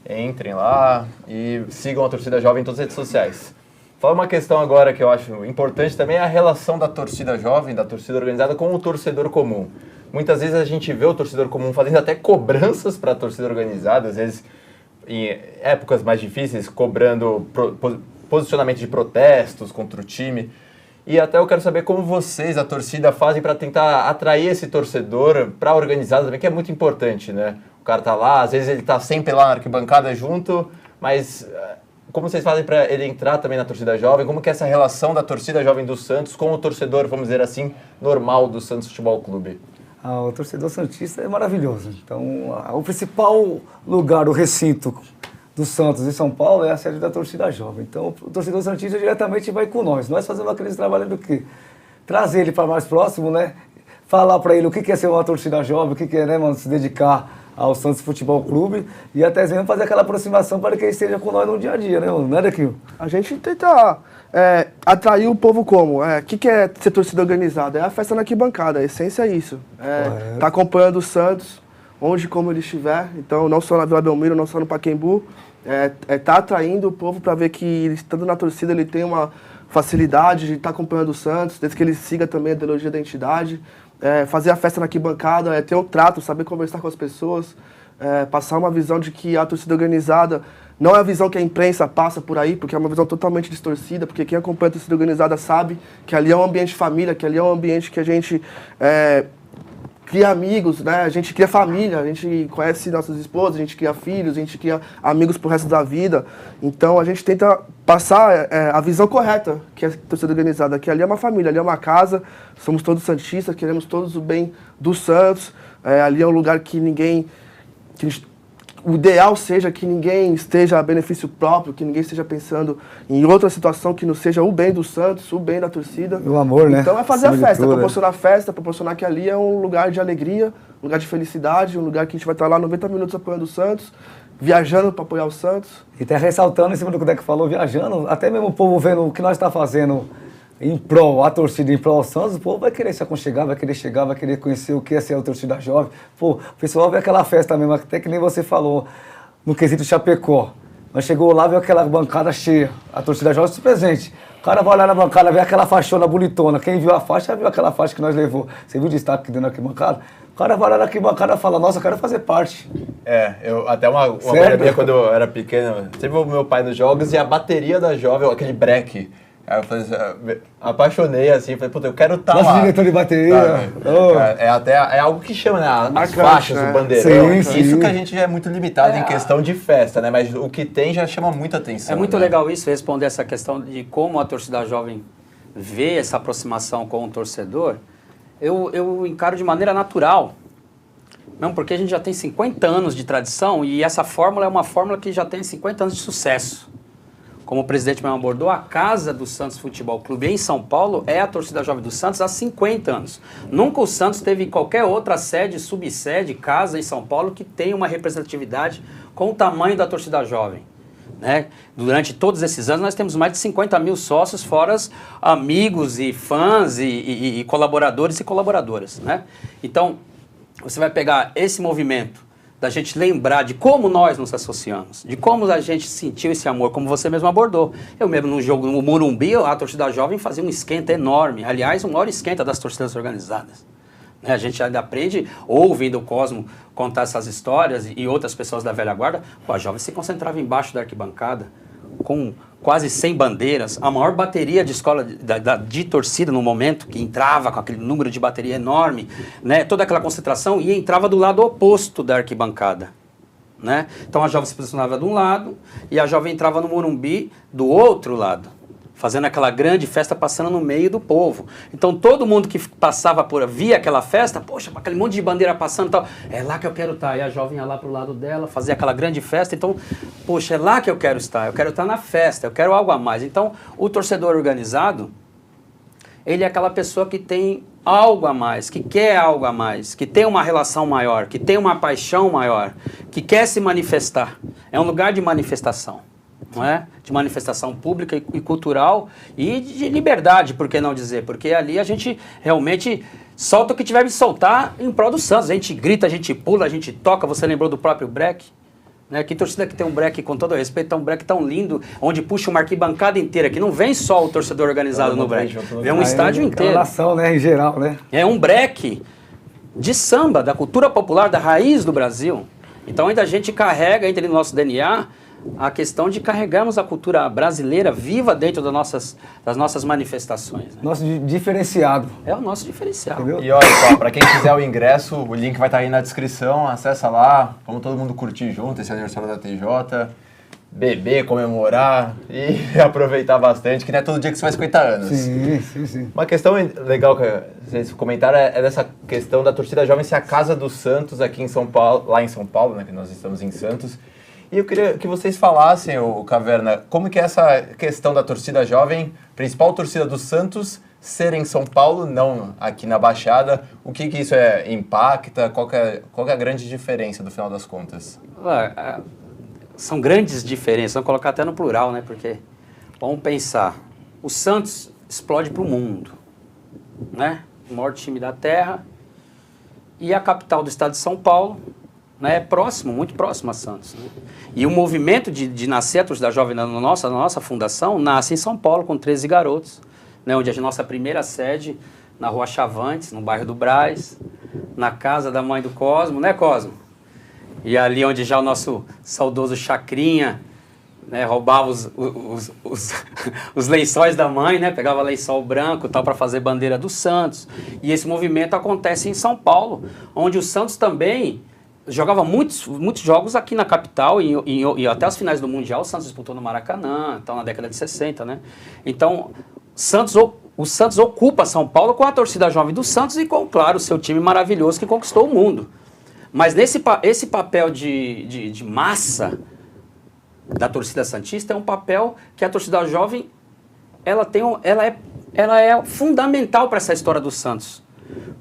entrem lá e sigam a torcida jovem em todas as redes sociais. Fala uma questão agora que eu acho importante também, é a relação da torcida jovem, da torcida organizada com o torcedor comum. Muitas vezes a gente vê o torcedor comum fazendo até cobranças para a torcida organizada, às vezes em épocas mais difíceis, cobrando posicionamento de protestos contra o time. E até eu quero saber como vocês, a torcida, fazem para tentar atrair esse torcedor para a organizada também, que é muito importante, né? O cara tá lá, às vezes ele tá sempre lá na arquibancada junto, mas como vocês fazem para ele entrar também na torcida jovem? Como que é essa relação da torcida jovem do Santos com o torcedor, vamos dizer assim, normal do Santos Futebol Clube? O torcedor santista é maravilhoso. Então, o principal lugar, o recinto do Santos em São Paulo é a sede da torcida jovem. Então, o torcedor santista diretamente vai com nós. Nós fazemos aquele trabalho do quê? Trazer ele para mais próximo, né? Falar para ele o que é ser uma torcida jovem, o que é, né, mano, se dedicar ao Santos Futebol Clube e até mesmo fazer aquela aproximação para que ele esteja com nós no dia a dia, né, mano? Não é, Dequinho? A gente tenta atrair o povo como? O que é ser torcida organizada? É a festa na arquibancada, a essência é isso. Tá acompanhando o Santos, onde como ele estiver, então não só na Vila Belmiro, não só no Pacaembu, tá atraindo o povo para ver que ele, estando na torcida, ele tem uma facilidade de estar acompanhando o Santos, desde que ele siga também a ideologia da entidade, fazer a festa na arquibancada, ter um trato, saber conversar com as pessoas, passar uma visão de que a torcida organizada não é a visão que a imprensa passa por aí, porque é uma visão totalmente distorcida, porque quem acompanha a torcida organizada sabe que ali é um ambiente de família, que ali é um ambiente que a gente cria amigos, né? A gente cria família, a gente conhece nossas esposas, a gente cria filhos, a gente cria amigos pro resto da vida. Então a gente tenta passar a visão correta, que é a torcida organizada, que ali é uma família, ali é uma casa, somos todos santistas, queremos todos o bem do Santos, ali é um lugar que ninguém... O ideal seja que ninguém esteja a benefício próprio, que ninguém esteja pensando em outra situação que não seja o bem do Santos, o bem da torcida. O amor, né? Então é fazer a festa, proporcionar que ali é um lugar de alegria, um lugar de felicidade, um lugar que a gente vai estar lá 90 minutos apoiando o Santos, viajando para apoiar o Santos. E até ressaltando em cima do que o Deco falou, viajando, até mesmo o povo vendo o que nós estamos fazendo em prol, a torcida em prol ao Santos, o povo vai querer se aconchegar, vai querer chegar, vai querer conhecer o que é ser a torcida jovem. Pô, o pessoal vê aquela festa mesmo, até que nem você falou, no quesito Chapecó. Nós chegou lá, viu aquela bancada cheia, a torcida jovem se presente. O cara vai olhar na bancada, vê aquela faixona bonitona. Quem viu a faixa, viu aquela faixa que nós levou. Você viu o destaque que deu na arquibancada? O cara vai olhar na arquibancada e fala, nossa, eu quero fazer parte. Até uma coisa minha, quando eu era pequeno, sempre o meu pai nos jogos e a bateria da jovem, aquele break. Aí eu falei, apaixonei assim, falei, puta, eu quero estar lá. Nosso diretor de bateria. É algo que chama, né? As faixas, o bandeirão. Sim. Isso que a gente já é muito limitado em questão de festa, né? Mas o que tem já chama muita atenção. É muito né? legal isso, responder essa questão de como a torcida jovem vê essa aproximação com o torcedor. Eu encaro de maneira natural. Não, porque a gente já tem 50 anos de tradição e essa fórmula é uma fórmula que já tem 50 anos de sucesso. Como o presidente mesmo abordou, a casa do Santos Futebol Clube em São Paulo é a torcida jovem do Santos há 50 anos. Nunca o Santos teve qualquer outra sede, subsede, casa em São Paulo que tenha uma representatividade com o tamanho da torcida jovem. Né? Durante todos esses anos nós temos mais de 50 mil sócios, fora amigos e fãs e colaboradores e colaboradoras. Né? Então, você vai pegar esse movimento da gente lembrar de como nós nos associamos, de como a gente sentiu esse amor, como você mesmo abordou. Eu mesmo no jogo no Morumbi, a torcida jovem fazia um esquenta enorme. Aliás, o maior esquenta das torcidas organizadas. A gente ainda aprende, ouvindo o Cosmo contar essas histórias e outras pessoas da velha guarda, a jovem se concentrava embaixo da arquibancada, com quase 100 bandeiras, a maior bateria de escola de torcida no momento, que entrava com aquele número de bateria enorme, né, toda aquela concentração, e entrava do lado oposto da arquibancada. Né? Então a jovem se posicionava de um lado e a jovem entrava no Morumbi do outro lado, fazendo aquela grande festa, passando no meio do povo. Então todo mundo que passava via aquela festa, poxa, aquele monte de bandeira passando e tal, é lá que eu quero estar. E a jovem ia lá pro lado dela, fazia aquela grande festa, então, poxa, é lá que eu quero estar na festa, eu quero algo a mais. Então o torcedor organizado, ele é aquela pessoa que tem algo a mais, que quer algo a mais, que tem uma relação maior, que tem uma paixão maior, que quer se manifestar. É um lugar de manifestação. Não é? De manifestação pública e cultural e de liberdade, por que não dizer? Porque ali a gente realmente solta o que tiver de soltar em prol do Santos. A gente grita, a gente pula, a gente toca. Você lembrou do próprio break? Né? Que torcida que tem um break, com todo respeito, é um break tão lindo, onde puxa uma arquibancada inteira, que não vem só o torcedor organizado no break, vem um estádio inteiro. Nação, né, em geral, né? É um break de samba, da cultura popular, da raiz do Brasil. Então ainda a gente carrega, ainda no nosso DNA, a questão de carregarmos a cultura brasileira viva dentro das nossas manifestações. Né? Nosso diferenciado. É o nosso diferencial. Entendeu? E olha só, para quem quiser o ingresso, o link vai estar aí na descrição, acessa lá, vamos todo mundo curtir junto esse aniversário da TJ, beber, comemorar e aproveitar bastante, que não é todo dia que você faz 50 anos. Sim. Uma questão legal que vocês comentaram é dessa questão da torcida jovem ser a casa do Santos aqui em São Paulo, lá em São Paulo, né, que nós estamos em Santos. E eu queria que vocês falassem, o Caverna, como que é essa questão da torcida jovem, principal torcida do Santos, ser em São Paulo, não aqui na Baixada, o que isso impacta, qual que é a grande diferença do final das contas? São grandes diferenças, vamos colocar até no plural, né? Porque, vamos pensar, o Santos explode para o mundo, né? O maior time da Terra, e a capital do estado de São Paulo, né, próximo, muito próximo a Santos. Né? E o movimento de nascer a torcida jovem na nossa fundação nasce em São Paulo, com 13 garotos, né, onde a nossa primeira sede, na Rua Chavantes, no bairro do Brás, na casa da mãe do Cosmo, né, Cosmo? E ali onde já o nosso saudoso Chacrinha, né, roubava os lençóis da mãe, né, pegava lençol branco tal para fazer bandeira do Santos. E esse movimento acontece em São Paulo, onde o Santos também jogava muitos jogos aqui na capital e até as finais do Mundial o Santos disputou no Maracanã, então na década de 60, né? Então, o Santos ocupa São Paulo com a torcida jovem do Santos e com, claro, o seu time maravilhoso que conquistou o mundo. Mas esse papel de massa da torcida santista é um papel que a torcida jovem ela é fundamental para essa história do Santos.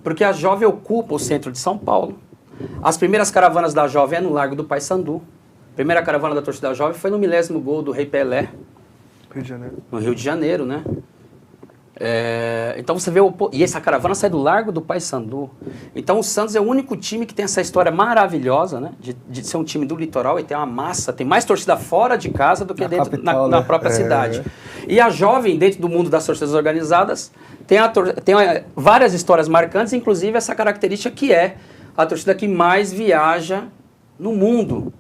Porque a jovem ocupa o centro de São Paulo. As primeiras caravanas da jovem é no Largo do Paissandu. A primeira caravana da torcida jovem foi no milésimo gol do Rei Pelé. Rio de Janeiro. No Rio de Janeiro, né? Então você vê e essa caravana sai do Largo do Paissandu. Então o Santos é o único time que tem essa história maravilhosa, né? De ser um time do litoral e ter uma massa, tem mais torcida fora de casa do que na própria cidade. E a jovem, dentro do mundo das torcidas organizadas, tem várias histórias marcantes, inclusive essa característica que é a torcida que mais viaja no mundo.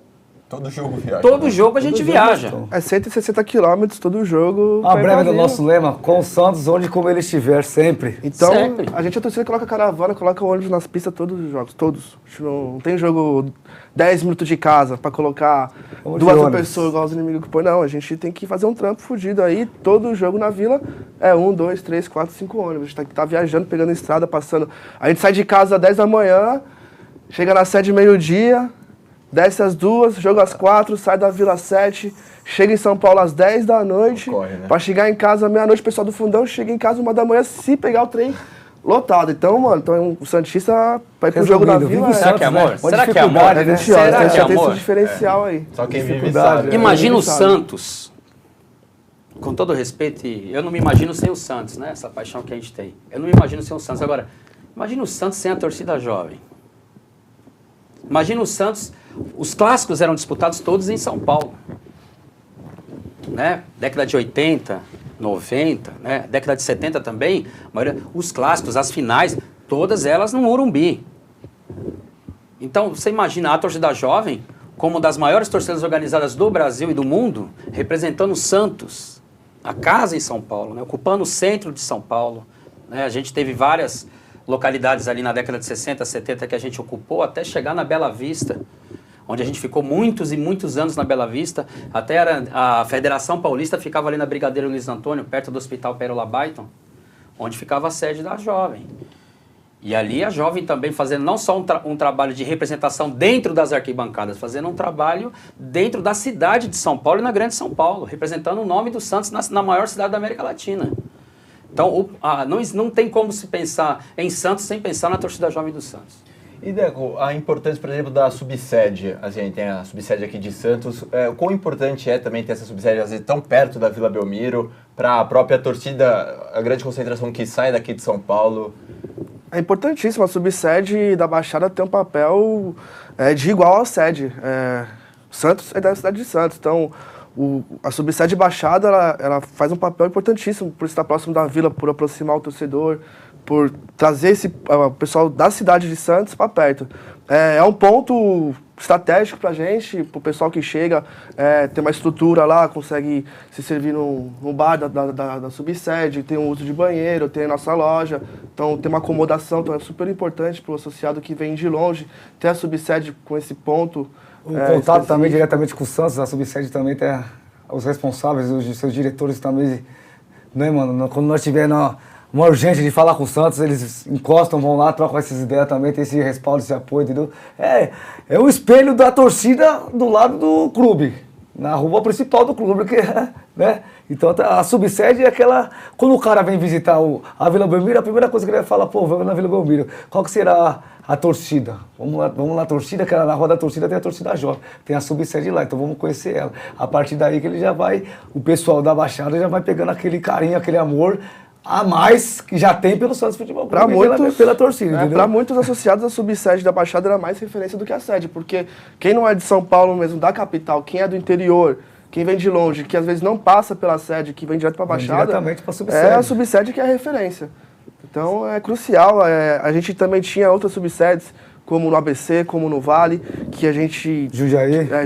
Todo jogo viaja. Todo jogo a gente viaja. É 160 quilômetros todo jogo. A breve do nosso lema, com o Santos, onde como ele estiver, sempre. Então, sempre. A gente, a torcida, coloca caravana, coloca ônibus nas pistas todos os jogos, todos. A gente não tem jogo 10 minutos de casa pra colocar duas pessoas igual os inimigos que põe. Não, a gente tem que fazer um trampo fudido aí. Todo jogo na Vila é 1, 2, 3, 4, 5 ônibus. A gente tá viajando, pegando estrada, passando. A gente sai de casa às 10 da manhã, chega na sede meio-dia, desce às 2, joga às 4, sai da Vila às 7, chega em São Paulo às 10 da noite, né? Pra chegar em casa meia-noite, o pessoal do fundão chega em casa 1 da manhã, se pegar o trem lotado. Então, mano, então o Santista vai pro jogo da Vila. Será que é amor? Será que é amor? Né? Será que é amor? Tem esse diferencial aí. Só quem vive sabe. Imagina o Santos, com todo respeito, eu não me imagino sem o Santos, né? Essa paixão que a gente tem. Eu não me imagino sem o Santos. Agora, imagina o Santos sem a torcida jovem. Imagina o Santos Os clássicos eram disputados todos em São Paulo. Né? Década de 80, 90, né? Década de 70 também, os clássicos, as finais, todas elas no Morumbi. Então, você imagina a torcida jovem como uma das maiores torcidas organizadas do Brasil e do mundo, representando o Santos, a casa em São Paulo, né? Ocupando o centro de São Paulo. Né? A gente teve várias localidades ali na década de 60, 70 que a gente ocupou até chegar na Bela Vista, onde a gente ficou muitos e muitos anos na Bela Vista, até a Federação Paulista ficava ali na Brigadeiro Luiz Antônio, perto do Hospital Pérola Baiton, onde ficava a sede da Jovem. E ali a Jovem também fazendo não só um trabalho de representação dentro das arquibancadas, fazendo um trabalho dentro da cidade de São Paulo e na Grande São Paulo, representando o nome do Santos na maior cidade da América Latina. Então, não tem como se pensar em Santos sem pensar na torcida jovem do Santos. E, Deco, a importância, por exemplo, da subsede, a gente tem a subsede aqui de Santos, o quão importante é também ter essa subsede, às vezes, tão perto da Vila Belmiro, para a própria torcida, a grande concentração que sai daqui de São Paulo? É importantíssimo, a subsede da Baixada tem um papel de igual à sede. Santos é da cidade de Santos, então a subsede Baixada ela faz um papel importantíssimo por estar próximo da vila, por aproximar o torcedor, por trazer o pessoal da cidade de Santos para perto. É um ponto estratégico para a gente, para o pessoal que chega, tem uma estrutura lá, consegue se servir no bar da subsede, tem um uso de banheiro, tem a nossa loja, então tem uma acomodação, então é super importante para o associado que vem de longe ter a subsede com esse ponto. O contato também diretamente com o Santos, a subsede também tem os responsáveis, os seus diretores também, né, mano? Quando nós tivermos uma urgência de falar com o Santos, eles encostam, vão lá, trocam essas ideias também, tem esse respaldo, esse apoio, entendeu? É o espelho da torcida do lado do clube, na rua principal do clube, né? Então a subsede é aquela, quando o cara vem visitar a Vila Belmiro, a primeira coisa que ele vai falar, pô, vamos na Vila Belmiro, qual que será a torcida? Vamos lá, torcida, que na rua da torcida tem a torcida jovem, tem a subsede lá, então vamos conhecer ela. A partir daí que ele já vai, o pessoal da Baixada já vai pegando aquele carinho, aquele amor a mais que já tem pelo Santos Futebol Clube, pela torcida. Para muitos associados, a subsede da Baixada era mais referência do que a sede, porque quem não é de São Paulo mesmo, da capital, quem é do interior, quem vem de longe, que às vezes não passa pela sede, que vem direto para a Baixada, é a subsede que é a referência. Então é crucial. A gente também tinha outras subsedes, como no ABC, como no Vale, que a gente...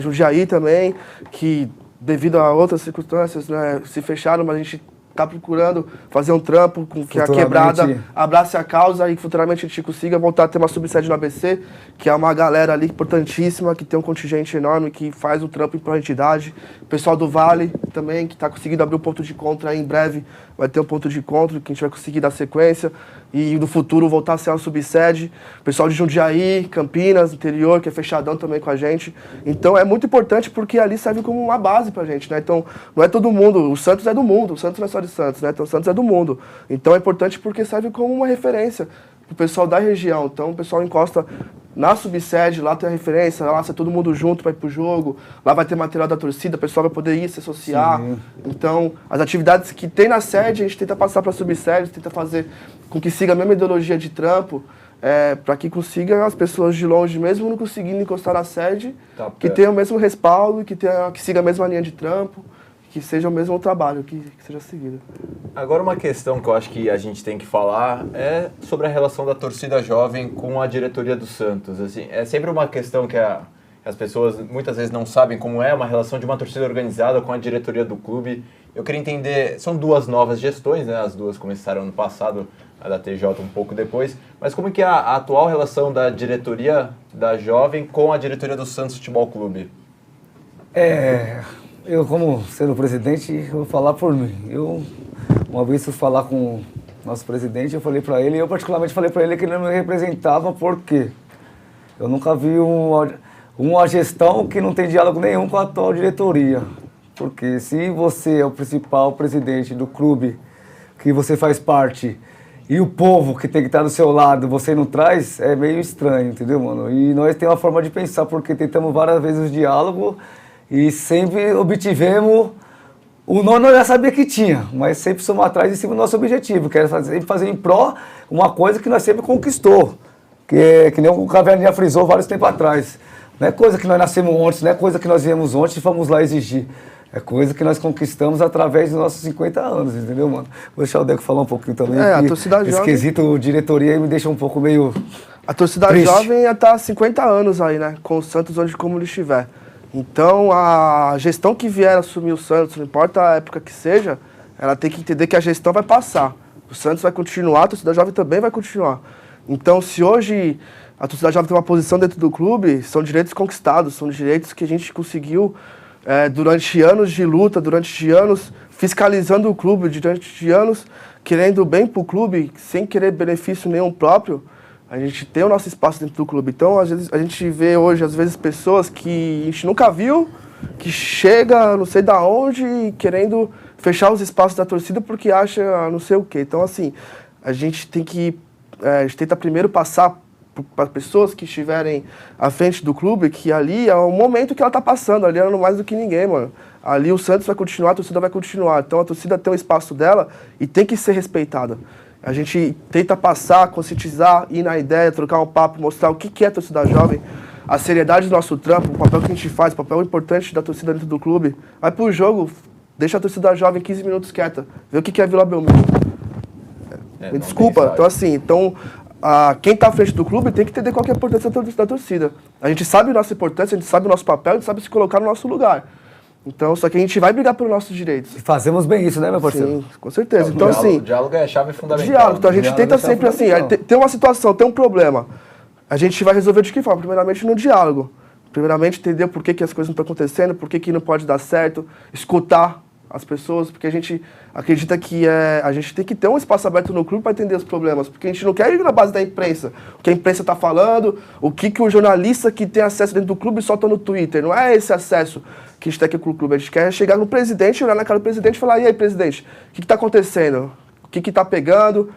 Jundiaí também, que devido a outras circunstâncias, né, se fecharam, mas a gente está procurando fazer um trampo com que a quebrada abrace a causa e que futuramente a gente consiga voltar a ter uma subsede no ABC, que é uma galera ali importantíssima, que tem um contingente enorme, que faz o trampo para a entidade. O pessoal do Vale também, que está conseguindo abrir um ponto de encontro aí em breve, vai ter um ponto de encontro que a gente vai conseguir dar sequência e no futuro voltar a ser uma subsede. O pessoal de Jundiaí, Campinas, interior, que é fechadão também com a gente. Então é muito importante porque ali serve como uma base pra gente, né? Então não é todo mundo, o Santos é do mundo, o Santos não é só de Santos, né? Então o Santos é do mundo. Então é importante porque serve como uma referência pro pessoal da região. Então o pessoal encosta na subsede, lá tem a referência, lá sai todo mundo junto, vai pro jogo, lá vai ter material da torcida, o pessoal vai poder ir se associar. Sim. Então, as atividades que tem na sede, a gente tenta passar para a subsede, tenta fazer com que siga a mesma ideologia de trampo, para que consiga as pessoas de longe, mesmo não conseguindo encostar na sede, que tenham o mesmo respaldo, que siga a mesma linha de trampo, que seja o mesmo trabalho, que seja seguido. Agora uma questão que eu acho que a gente tem que falar é sobre a relação da torcida jovem com a diretoria do Santos. Assim, é sempre uma questão que as pessoas muitas vezes não sabem como é uma relação de uma torcida organizada com a diretoria do clube. Eu queria entender, são duas novas gestões, né? As duas começaram ano passado, a da TJ um pouco depois, mas como que é a atual relação da diretoria da Jovem com a diretoria do Santos Futebol Clube? Eu, como sendo presidente, eu vou falar por mim. Uma vez fui falar com o nosso presidente, eu falei para ele, eu particularmente falei para ele que ele não me representava porque eu nunca vi uma gestão que não tem diálogo nenhum com a atual diretoria. Porque se você é o principal presidente do clube, que você faz parte, e o povo que tem que estar do seu lado, você não traz, é meio estranho, entendeu, mano? E nós temos uma forma de pensar, porque tentamos várias vezes o diálogo, e sempre obtivemos o nós já sabia que tinha, mas sempre somos atrás em cima do nosso objetivo, que era sempre fazer em pró uma coisa que nós sempre conquistou, que nem o Caverna já frisou vários tempos atrás. Não é coisa que nós nascemos ontem, não é coisa que nós viemos ontem e fomos lá exigir. É coisa que nós conquistamos através dos nossos 50 anos, entendeu, mano? Vou deixar o Deco falar um pouquinho também. A torcida esse jovem... quesito diretoria aí me deixa um pouco meio A torcida triste. jovem está há 50 anos aí, né? Com o Santos, onde como ele estiver. Então, a gestão que vier assumir o Santos, não importa a época que seja, ela tem que entender que a gestão vai passar. O Santos vai continuar, a torcida jovem também vai continuar. Então, se hoje a torcida jovem tem uma posição dentro do clube, são direitos conquistados, são direitos que a gente conseguiu durante anos de luta, durante anos fiscalizando o clube, durante anos querendo bem para o clube, sem querer benefício nenhum próprio. A gente tem o nosso espaço dentro do clube. Então, às vezes, a gente vê hoje, às vezes, pessoas que a gente nunca viu, que chega não sei da onde, querendo fechar os espaços da torcida porque acha não sei o quê. Então, assim, a gente tem que... a gente tenta primeiro passar para pessoas que estiverem à frente do clube, que ali é o momento que ela está passando, ali ela não mais do que ninguém, mano. Ali o Santos vai continuar, a torcida vai continuar. Então, a torcida tem o espaço dela e tem que ser respeitada. A gente tenta passar, conscientizar, ir na ideia, trocar um papo, mostrar o que é a torcida jovem, a seriedade do nosso trampo, o papel que a gente faz, o papel importante da torcida dentro do clube. Vai pro jogo, deixa a torcida jovem 15 minutos quieta, vê o que é Vila Belmiro. Me desculpa, então assim, quem está à frente do clube tem que entender qual que é a importância da torcida. A gente sabe a nossa importância, a gente sabe o nosso papel, a gente sabe se colocar no nosso lugar. Então, só que a gente vai brigar pelos nossos direitos. E fazemos bem isso, né, meu parceiro? Sim, com certeza. Então, assim... O diálogo é a chave fundamental. Diálogo. Então, a gente tenta sempre, assim, tem uma situação, tem um problema. A gente vai resolver de que forma? Primeiramente, no diálogo. Primeiramente, entender por que as coisas não estão acontecendo, por que não pode dar certo, escutar as pessoas, porque a gente acredita que a gente tem que ter um espaço aberto no clube para entender os problemas, porque a gente não quer ir na base da imprensa, o que a imprensa está falando, o que o jornalista que tem acesso dentro do clube solta no Twitter, não é esse acesso que a gente tem aqui com o clube, a gente quer chegar no presidente, olhar na cara do presidente e falar, e aí, presidente, o que está acontecendo? O que está pegando?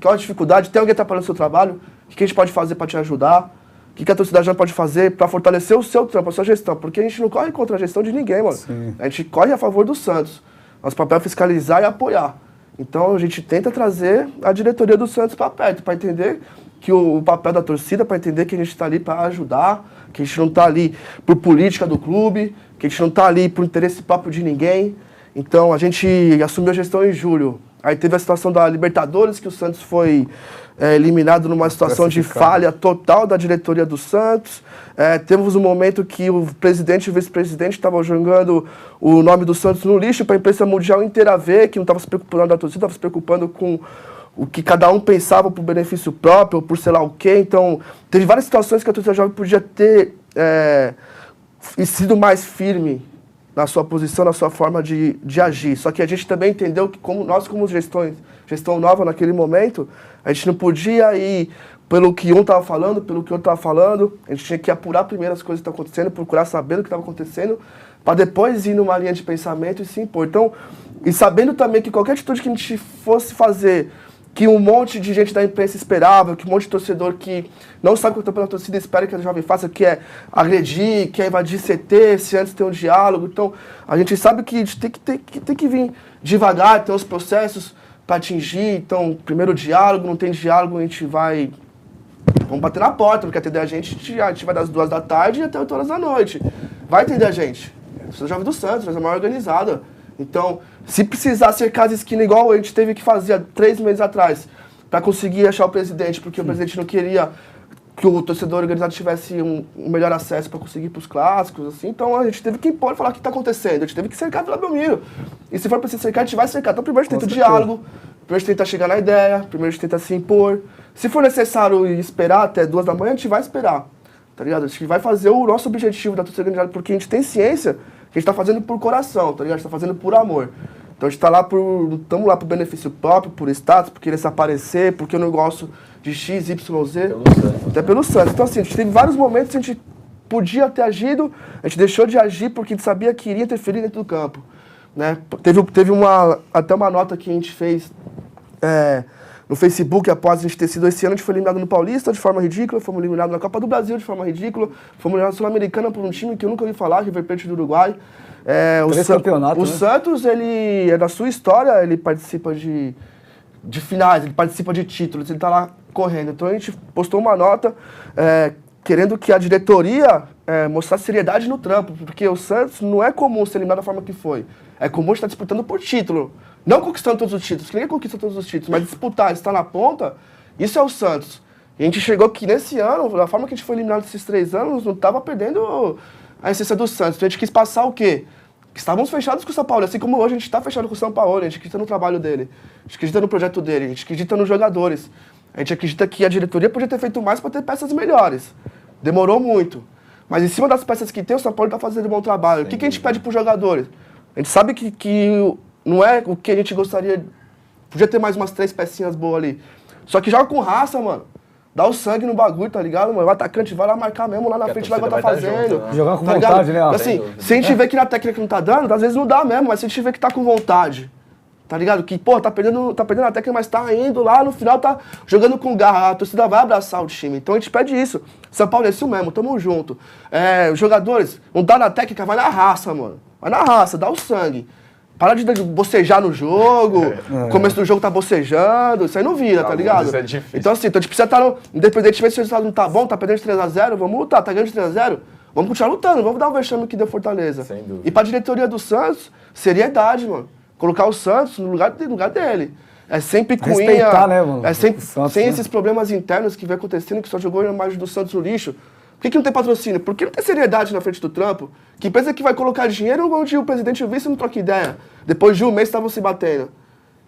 Qual a dificuldade? Tem alguém atrapalhando o seu trabalho? O que a gente pode fazer para te ajudar? O que a torcida já pode fazer para fortalecer o seu trampo, a sua gestão? Porque a gente não corre contra a gestão de ninguém, mano. Sim. A gente corre a favor do Santos. Nosso papel é fiscalizar e apoiar. Então a gente tenta trazer a diretoria do Santos para perto, para entender que o papel da torcida, para entender que a gente está ali para ajudar, que a gente não está ali por política do clube, que a gente não está ali por interesse próprio de ninguém. Então a gente assumiu a gestão em julho. Aí teve a situação da Libertadores, que o Santos foi eliminado numa situação de falha total da diretoria do Santos. Temos um momento que o presidente e o vice-presidente estavam jogando o nome do Santos no lixo para a imprensa mundial inteira ver, que não estava se preocupando da torcida, estava se preocupando com o que cada um pensava por benefício próprio, por sei lá o quê. Então, teve várias situações que a torcida jovem podia ter sido mais firme na sua posição, na sua forma de agir. Só que a gente também entendeu que nós como gestão nova naquele momento, a gente não podia ir pelo que um estava falando, pelo que o outro estava falando. A gente tinha que apurar primeiro as coisas que estavam acontecendo, procurar saber o que estava acontecendo, para depois ir numa linha de pensamento e se impor. Então, e sabendo também que qualquer atitude que a gente fosse fazer, que um monte de gente da imprensa esperava, que um monte de torcedor que não sabe o que eu estou pela torcida espera que a jovem faça, que é agredir, que é invadir CT, se antes tem um diálogo. Então, a gente sabe que a gente tem que vir devagar, ter os processos para atingir. Então, primeiro o diálogo, não tem diálogo, a gente vai... Vamos bater na porta, porque atender a gente vai das 2 da tarde até 8 horas da noite. Vai atender a gente. Você é jovem do Santos, mas é mais organizada. Então, se precisar cercar as esquinas igual a gente teve que fazer há 3 meses atrás, para conseguir achar o presidente, porque o presidente não queria que o torcedor organizado tivesse um melhor acesso para conseguir para os clássicos, assim. Então, a gente teve que impor e falar o que está acontecendo. A gente teve que cercar a Vila Belmiro. E se for para se cercar, a gente vai cercar. Então, primeiro a gente tenta o diálogo, primeiro a gente tenta chegar na ideia, primeiro a gente tenta se impor. Se for necessário esperar até 2 da manhã, a gente vai esperar, tá ligado? A gente vai fazer o nosso objetivo da torcida organizada, porque a gente tem ciência que a gente tá fazendo por coração, tá ligado? A gente tá fazendo por amor. Então a gente tá lá estamos lá por benefício próprio, por status, por querer se aparecer, porque eu não gosto de X, Y, Z. Até pelo Santos. Então assim, a gente teve vários momentos que a gente podia ter agido, a gente deixou de agir porque a gente sabia que iria interferir dentro do campo, né? Teve até uma nota que a gente fez no Facebook, após a gente ter sido esse ano, a gente foi eliminado no Paulista de forma ridícula, fomos eliminados na Copa do Brasil de forma ridícula, fomos eliminados na Sul-Americana por um time que eu nunca ouvi falar, River Plate do Uruguai. O Santos, ele, na sua história, ele participa de finais, ele participa de títulos, ele tá lá correndo. Então a gente postou uma nota querendo que a diretoria mostrasse seriedade no trampo, porque o Santos não é comum ser eliminado da forma que foi. É comum estar disputando por título. Não conquistando todos os títulos, que ninguém conquista todos os títulos, mas disputar, estar na ponta, isso é o Santos. E a gente chegou aqui nesse ano, da forma que a gente foi eliminado esses 3 anos, não estava perdendo a essência do Santos. Então a gente quis passar o quê? Que estávamos fechados com o São Paulo, assim como hoje a gente está fechado com o São Paulo, a gente acredita no trabalho dele, a gente acredita no projeto dele, a gente acredita nos jogadores. A gente acredita que a diretoria podia ter feito mais para ter peças melhores. Demorou muito. Mas em cima das peças que tem, o São Paulo está fazendo um bom trabalho. O que a gente pede para os jogadores? A gente sabe que não é o que a gente gostaria. Podia ter mais umas 3 pecinhas boas ali. Só que joga com raça, mano. Dá o sangue no bagulho, tá ligado, mano? O atacante vai lá marcar mesmo lá na frente, lá igual tá fazendo. Junto, né? Jogar com tá vontade, né? Assim, se a gente vê que na técnica não tá dando, às vezes não dá mesmo, mas se a gente vê que tá com vontade, tá ligado? Que, pô, tá perdendo a técnica, mas tá indo lá, no final tá jogando com garra, a torcida vai abraçar o time. Então a gente pede isso. São Paulo é isso mesmo, tamo junto. Os jogadores, não dá na técnica, vai na raça, mano. Vai na raça, dá o sangue. Para de bocejar no jogo, começo do jogo tá bocejando, isso aí não vira, tá ligado? Isso é difícil. Então assim, a gente precisa estar, independentemente se o resultado não tá bom, tá perdendo de 3-0, vamos lutar, tá ganhando de 3-0, vamos continuar lutando, vamos dar um vexame que deu Fortaleza. Sem dúvida. E pra diretoria do Santos, seriedade, mano. Colocar o Santos no lugar dele. É sempre picuinha. Respeitar, né, mano? É sempre, Santos, sem né? esses problemas internos que vem acontecendo, que só jogou a imagem do Santos no lixo. Por que não tem patrocínio? Por que não tem seriedade na frente do trampo? Que empresa que vai colocar dinheiro onde o presidente e o vice não trocam ideia? Depois de um mês estavam se batendo.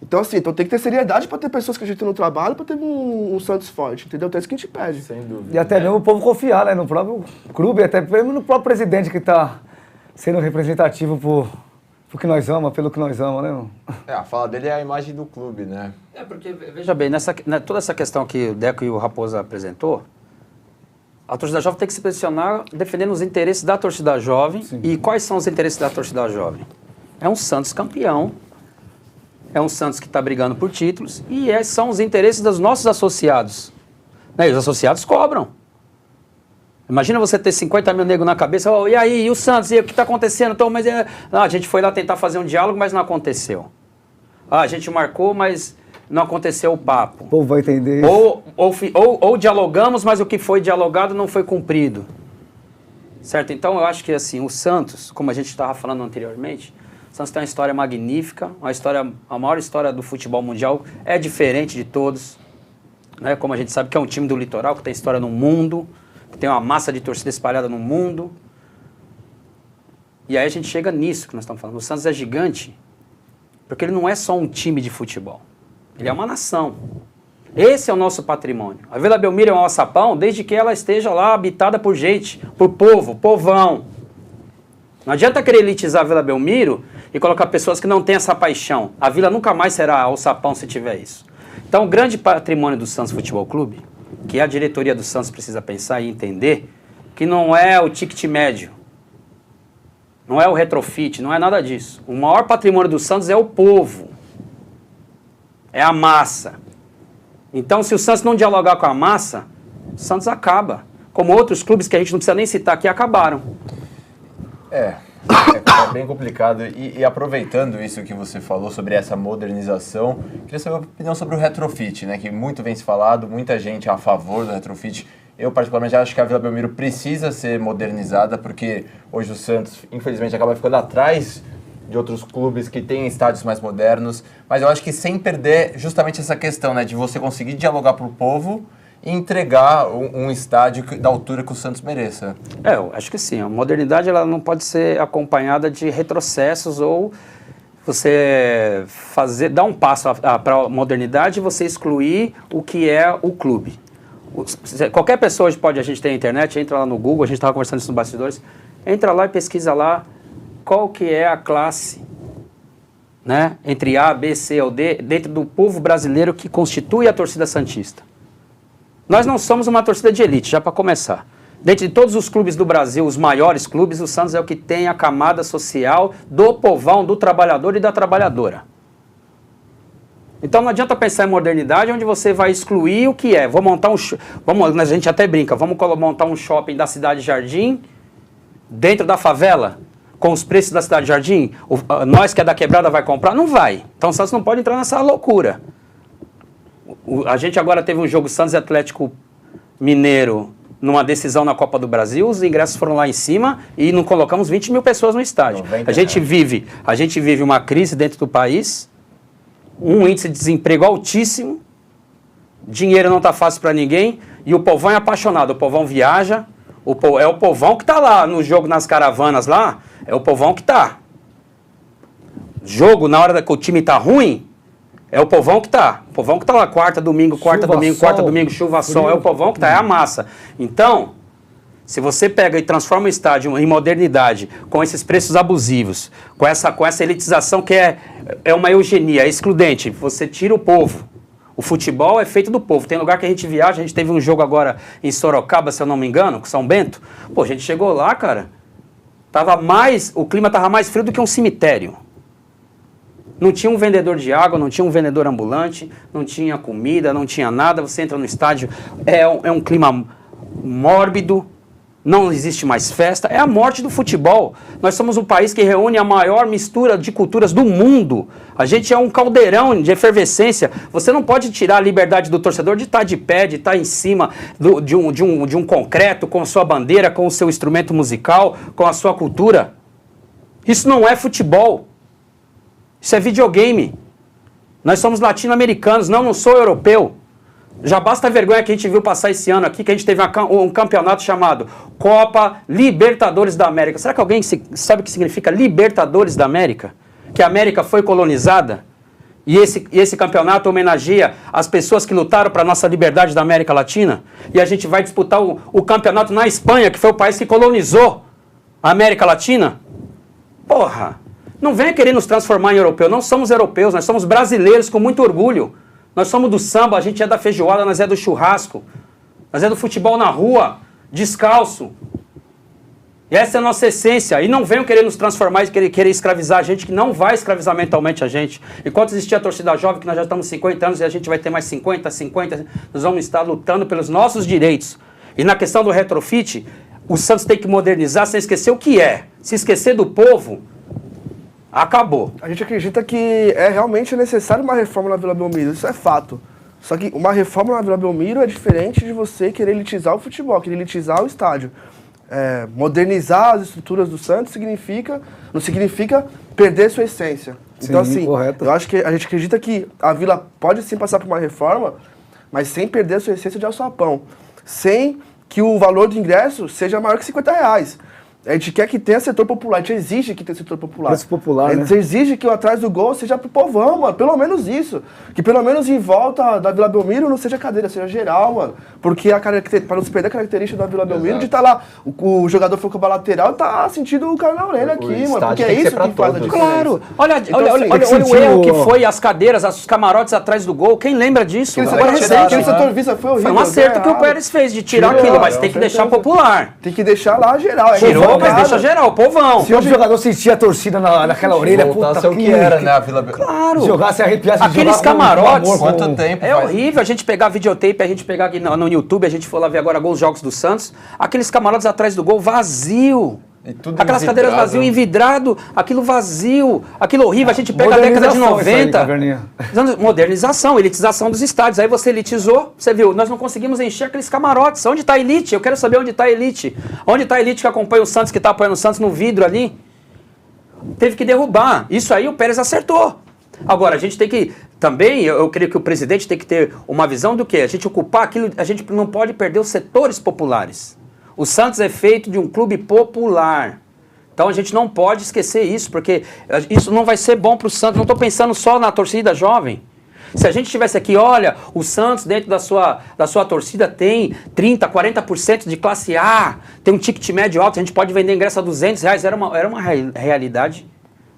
Então, assim, tem que ter seriedade para ter pessoas que acreditam no trabalho, para ter um Santos forte, entendeu? Então é isso que a gente pede. Sem dúvida. E até mesmo o povo confiar, né? No próprio clube, até mesmo no próprio presidente que tá sendo representativo por que nós amamos, pelo que nós amamos, né, mano? A fala dele é a imagem do clube, né? Porque, veja bem, toda essa questão que o Deco e o Raposa apresentou, a torcida jovem tem que se posicionar defendendo os interesses da torcida jovem. Sim. E quais são os interesses da torcida jovem? É um Santos campeão, é um Santos que está brigando por títulos e são os interesses dos nossos associados. Né? E os associados cobram. Imagina você ter 50 mil negros na cabeça, e aí, e o Santos, e o que está acontecendo? Então, não, a gente foi lá tentar fazer um diálogo, mas não aconteceu. A gente marcou, mas não aconteceu o papo. O povo vai entender isso. Ou dialogamos, mas o que foi dialogado não foi cumprido. Certo? Então, eu acho que assim, o Santos, como a gente estava falando anteriormente, o Santos tem uma história magnífica, a maior história do futebol mundial, é diferente de todos. Né? Como a gente sabe que é um time do litoral, que tem história no mundo, que tem uma massa de torcida espalhada no mundo. E aí a gente chega nisso que nós estamos falando. O Santos é gigante, porque ele não é só um time de futebol. Ele é uma nação. Esse é o nosso patrimônio. A Vila Belmiro é um alçapão desde que ela esteja lá habitada por gente, por povo, povão. Não adianta querer elitizar a Vila Belmiro e colocar pessoas que não têm essa paixão. A Vila nunca mais será alçapão se tiver isso. Então, o grande patrimônio do Santos Futebol Clube, que a diretoria do Santos precisa pensar e entender, que não é o ticket médio, não é o retrofit, não é nada disso. O maior patrimônio do Santos é o povo. É a massa. Então, se o Santos não dialogar com a massa, o Santos acaba. Como outros clubes que a gente não precisa nem citar aqui, acabaram. É bem complicado. E aproveitando isso que você falou sobre essa modernização, queria saber a opinião sobre o retrofit, né? Que muito vem se falado, muita gente é a favor do retrofit. Eu, particularmente, acho que a Vila Belmiro precisa ser modernizada, porque hoje o Santos, infelizmente, acaba ficando atrás de outros clubes que têm estádios mais modernos, mas eu acho que sem perder justamente essa questão, né, de você conseguir dialogar para o povo e entregar um estádio da altura que o Santos mereça. Eu acho que sim. A modernidade ela não pode ser acompanhada de retrocessos ou você dar um passo para a modernidade e você excluir o que é o clube. Qualquer pessoa hoje pode, a gente tem a internet, entra lá no Google, a gente estava conversando isso nos bastidores, entra lá e pesquisa lá qual que é a classe, né, entre A, B, C ou D, dentro do povo brasileiro que constitui a torcida santista. Nós não somos uma torcida de elite, já para começar. Dentro de todos os clubes do Brasil, os maiores clubes, o Santos é o que tem a camada social do povão, do trabalhador e da trabalhadora. Então não adianta pensar em modernidade onde você vai excluir o que é. Vou montar a gente até brinca, vamos montar um shopping da Cidade Jardim dentro da favela, com os preços da Cidade Jardim, nós que é da quebrada vai comprar? Não vai. Então o Santos não pode entrar nessa loucura. A gente agora teve um jogo Santos e Atlético Mineiro numa decisão na Copa do Brasil, os ingressos foram lá em cima e não colocamos 20 mil pessoas no estádio. A gente vive uma crise dentro do país, um índice de desemprego altíssimo, dinheiro não está fácil para ninguém e o povão é apaixonado, o povão viaja, é o povão que está lá no jogo, nas caravanas lá, é o povão que está. Jogo, na hora que o time está ruim, é o povão que está. O povão que está lá, quarta, domingo, chuva, sol, é o povão que está, é a massa. Então, se você pega e transforma o estádio em modernidade, com esses preços abusivos, com essa elitização que é uma eugenia, é excludente, você tira o povo. O futebol é feito do povo. Tem lugar que a gente viaja, a gente teve um jogo agora em Sorocaba, se eu não me engano, com São Bento. Pô, a gente chegou lá, cara, o clima estava mais frio do que um cemitério. Não tinha um vendedor de água, não tinha um vendedor ambulante, não tinha comida, não tinha nada. Você entra no estádio, é um clima mórbido, não existe mais festa. É a morte do futebol. Nós somos um país que reúne a maior mistura de culturas do mundo. A gente é um caldeirão de efervescência. Você não pode tirar a liberdade do torcedor de estar de pé, de estar em cima de um concreto, com a sua bandeira, com o seu instrumento musical, com a sua cultura. Isso não é futebol. Isso é videogame. Nós somos latino-americanos, não sou europeu. Já basta a vergonha que a gente viu passar esse ano aqui, que a gente teve um campeonato chamado Copa Libertadores da América. Será que alguém sabe o que significa Libertadores da América? Que a América foi colonizada? E esse campeonato homenageia as pessoas que lutaram para a nossa liberdade da América Latina? E a gente vai disputar o campeonato na Espanha, que foi o país que colonizou a América Latina? Porra! Não venha querer nos transformar em europeu. Não somos europeus, nós somos brasileiros com muito orgulho. Nós somos do samba, a gente é da feijoada, nós é do churrasco. Nós é do futebol na rua, descalço. E essa é a nossa essência. E não venham querer nos transformar e querer escravizar a gente, que não vai escravizar mentalmente a gente. Enquanto existir a torcida jovem, que nós já estamos 50 anos e a gente vai ter mais 50, nós vamos estar lutando pelos nossos direitos. E na questão do retrofit, o Santos tem que modernizar sem esquecer o que é. Se esquecer do povo, acabou. A gente acredita que é realmente necessário uma reforma na Vila Belmiro, isso é fato. Só que uma reforma na Vila Belmiro é diferente de você querer elitizar o futebol, querer elitizar o estádio. Modernizar as estruturas do Santos não significa perder sua essência. Sim, então, assim, correto. eu acho que a gente acredita que a Vila pode sim passar por uma reforma, mas sem perder sua essência de alçapão. Sem que o valor do ingresso seja maior que R$50. A gente quer que tenha setor popular, a gente exige que tenha setor popular. Preço popular, a gente exige que o atrás do gol seja pro povão, mano. Pelo menos isso. Que pelo menos em volta da Vila Belmiro não seja cadeira, seja geral, mano. Porque para não se perder a característica da Vila Belmiro de estar lá, o jogador foi com a lateral e tá sentindo o cara na orelha aqui, mano. Porque é isso que faz a diferença. Claro. Olha Então, o erro que foi as cadeiras, os camarotes atrás do gol. Quem lembra disso? Aquele setor vista foi horrível. Foi um acerto que o Pérez fez de tirar aquilo, mas tem que deixar popular. Tem que deixar lá geral. Tirou, mas deixa geral. Povão. Se o jogador sentia a torcida naquela orelha, puta que era, né, a Vila Belmiro. Claro. Jogasse, arrepiasse, aqueles camarotes. Quanto tempo? É horrível a gente pegar videotape, a gente pegar aqui no YouTube, a gente for lá ver agora alguns jogos do Santos, aqueles camarotes atrás do gol vazio. Aquelas cadeiras vazias, envidrado, aquilo vazio, aquilo horrível. A gente pega a década de 90. Modernização, elitização dos estádios. Aí você elitizou, você viu, nós não conseguimos encher aqueles camarotes. Onde está a elite? Eu quero saber onde está a elite. Onde está a elite que acompanha o Santos, que está apoiando o Santos no vidro ali? Teve que derrubar. Isso aí o Pérez acertou. Agora, a gente tem que, também, eu creio que o presidente tem que ter uma visão do quê? A gente ocupar aquilo, a gente não pode perder os setores populares. O Santos é feito de um clube popular. Então a gente não pode esquecer isso, porque isso não vai ser bom para o Santos. Não estou pensando só na torcida jovem. Se a gente estivesse aqui, olha, o Santos dentro da sua torcida tem 30%, 40% de classe A, tem um ticket médio alto, a gente pode vender ingresso a R$200, era uma realidade.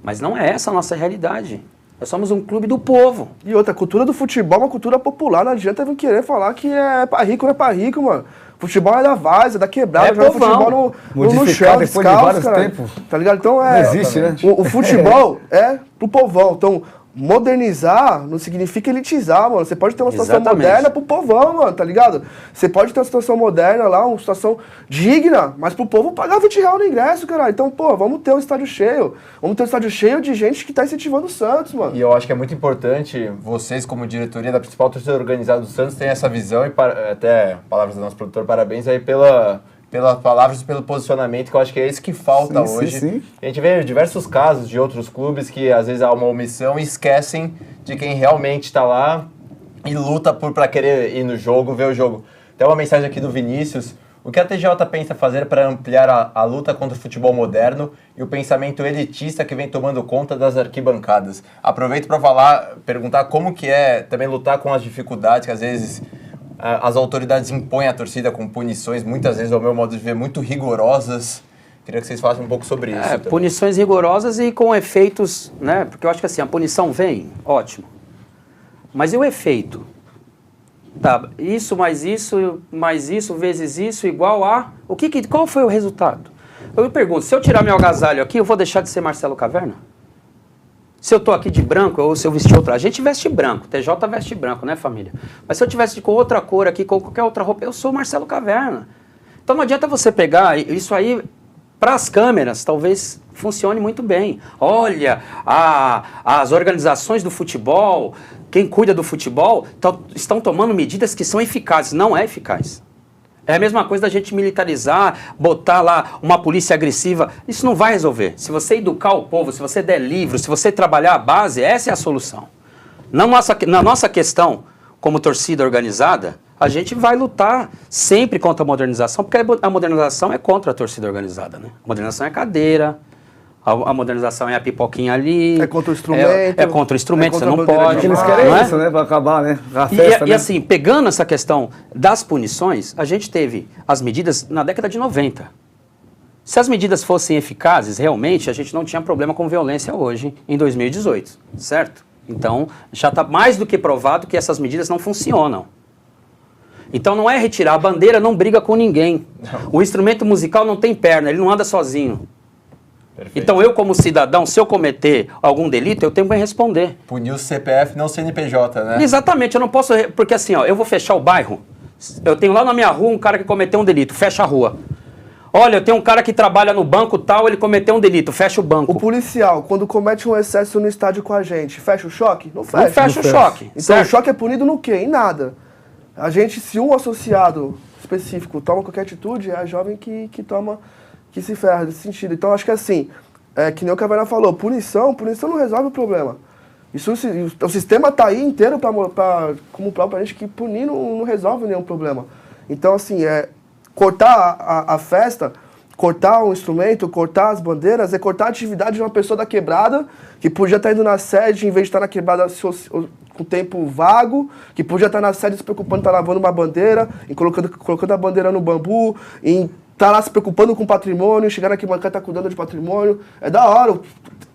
Mas não é essa a nossa realidade. Nós somos um clube do povo. E outra, a cultura do futebol é uma cultura popular, não adianta vir querer falar que é pra rico, não é pra rico, mano. Futebol é da várzea, da quebrada, joga futebol no chão, depois de vários tempos. Tá ligado? Então não existe, né? O futebol é pro povão. Então, modernizar não significa elitizar, mano. Você pode ter uma situação Exatamente. moderna pro povão, mano, tá ligado? Você pode ter uma situação moderna lá, uma situação digna, mas pro povo pagar R$20 no ingresso, caralho. Então, pô, vamos ter um estádio cheio. Vamos ter um estádio cheio de gente que tá incentivando o Santos, mano. E eu acho que é muito importante vocês, como diretoria da principal torcida organizada do Santos, terem essa visão e até palavras do nosso produtor, parabéns aí pelas palavras e pelo posicionamento, que eu acho que é isso que falta hoje. Sim. A gente vê diversos casos de outros clubes que às vezes há uma omissão e esquecem de quem realmente está lá e luta para querer ir no jogo, ver o jogo. Tem uma mensagem aqui do Vinícius. O que a TJ pensa fazer para ampliar a luta contra o futebol moderno e o pensamento elitista que vem tomando conta das arquibancadas? Aproveito para perguntar como que é também lutar com as dificuldades que às vezes as autoridades impõem à torcida com punições, muitas vezes, ao meu modo de ver, muito rigorosas. Queria que vocês falassem um pouco sobre isso. Também. Punições rigorosas e com efeitos, né? Porque eu acho que assim, a punição vem, ótimo. Mas e o efeito? Tá, isso, vezes isso, igual a... Qual foi o resultado? Eu me pergunto, se eu tirar meu agasalho aqui, eu vou deixar de ser Marcelo Caverna? Se eu tô aqui de branco, ou se eu vestir outra... A gente veste branco, TJ veste branco, né, família? Mas se eu tivesse com outra cor aqui, com qualquer outra roupa, eu sou Marcelo Caverna. Então não adianta você pegar isso aí... Para as câmeras, talvez funcione muito bem. Olha, as organizações do futebol, quem cuida do futebol, estão tomando medidas que são eficazes. Não é eficaz. É a mesma coisa da gente militarizar, botar lá uma polícia agressiva. Isso não vai resolver. Se você educar o povo, se você der livro, se você trabalhar a base, essa é a solução. Na nossa questão, como torcida organizada, a gente vai lutar sempre contra a modernização, porque a modernização é contra a torcida organizada, né? A modernização é cadeira, a modernização é a pipoquinha ali. É contra o instrumento. É contra o instrumento, você não bandeira pode. de Eles Ah, querem não é? isso, né? Pra acabar, né? A festa, E né? assim, pegando essa questão das punições, a gente teve as medidas na década de 90. Se as medidas fossem eficazes, realmente, a gente não tinha problema com violência hoje, em 2018, certo? Então, já está mais do que provado que essas medidas não funcionam. Então não é retirar, a bandeira não briga com ninguém. Não. O instrumento musical não tem perna, ele não anda sozinho. Perfeito. Então eu, como cidadão, se eu cometer algum delito, eu tenho que responder. Punir o CPF, não o CNPJ, né? Exatamente, eu não posso... Porque assim, ó, eu vou fechar o bairro, eu tenho lá na minha rua um cara que cometeu um delito, fecha a rua. Olha, eu tenho um cara que trabalha no banco tal, ele cometeu um delito, fecha o banco. O policial, quando comete um excesso no estádio com a gente, fecha o choque? Não fecha. Não fecha o choque. Então certo? o choque é punido no quê? Em nada. A gente, se um associado específico toma qualquer atitude, é a jovem que se ferra nesse sentido. Então acho que assim, que nem o Caverna falou, punição não resolve o problema. O sistema tá aí inteiro como prova pra gente que punir não resolve nenhum problema. Então assim, cortar a festa, cortar o instrumento, cortar as bandeiras, é cortar a atividade de uma pessoa da quebrada que podia estar indo na sede em vez de estar na quebrada com tempo vago, que podia estar na sede se preocupando em estar lavando uma bandeira, em colocando a bandeira no bambu, em estar lá se preocupando com patrimônio, chegar na arquibancada e estar cuidando de patrimônio. É da hora, o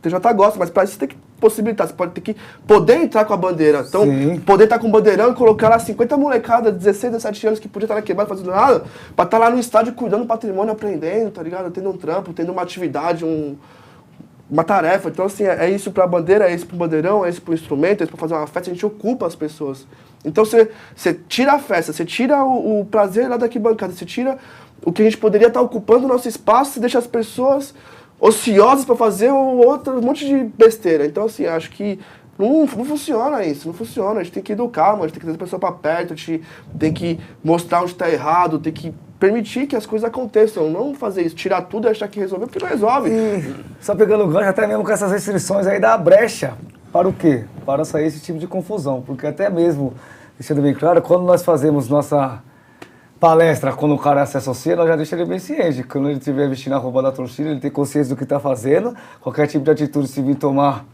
TJ gosta, mas para isso tem que possibilitar, você pode ter que poder entrar com a bandeira. Então, Sim. poder estar com o bandeirão e colocar lá 50 molecadas de 16, 17 anos que podia estar na quebrada fazendo nada, para estar lá no estádio cuidando do patrimônio, aprendendo, tá ligado? Tendo um trampo, tendo uma atividade, uma tarefa. Então, assim, é isso pra bandeira, é isso pro bandeirão, é isso pro instrumento, é isso pra fazer uma festa, a gente ocupa as pessoas. Então, você tira a festa, você tira o prazer lá da arquibancada, você tira o que a gente poderia estar ocupando o nosso espaço, você deixa as pessoas ociosas pra fazer um monte de besteira. Então, assim, acho que não funciona isso, não funciona. A gente tem que educar, mano, a gente tem que trazer a pessoa pra perto, a gente tem que mostrar onde tá errado, tem que permitir que as coisas aconteçam, não fazer isso, tirar tudo e achar que resolveu, porque não resolve. E, só pegando o gancho, até mesmo com essas restrições aí, dá brecha para o quê? Para sair esse tipo de confusão. Porque até mesmo, deixando bem claro, quando nós fazemos nossa palestra, quando o cara se associa, nós já deixamos ele bem ciente. Quando ele estiver vestindo a roupa da torcida, ele tem consciência do que está fazendo, qualquer tipo de atitude se vir tomar,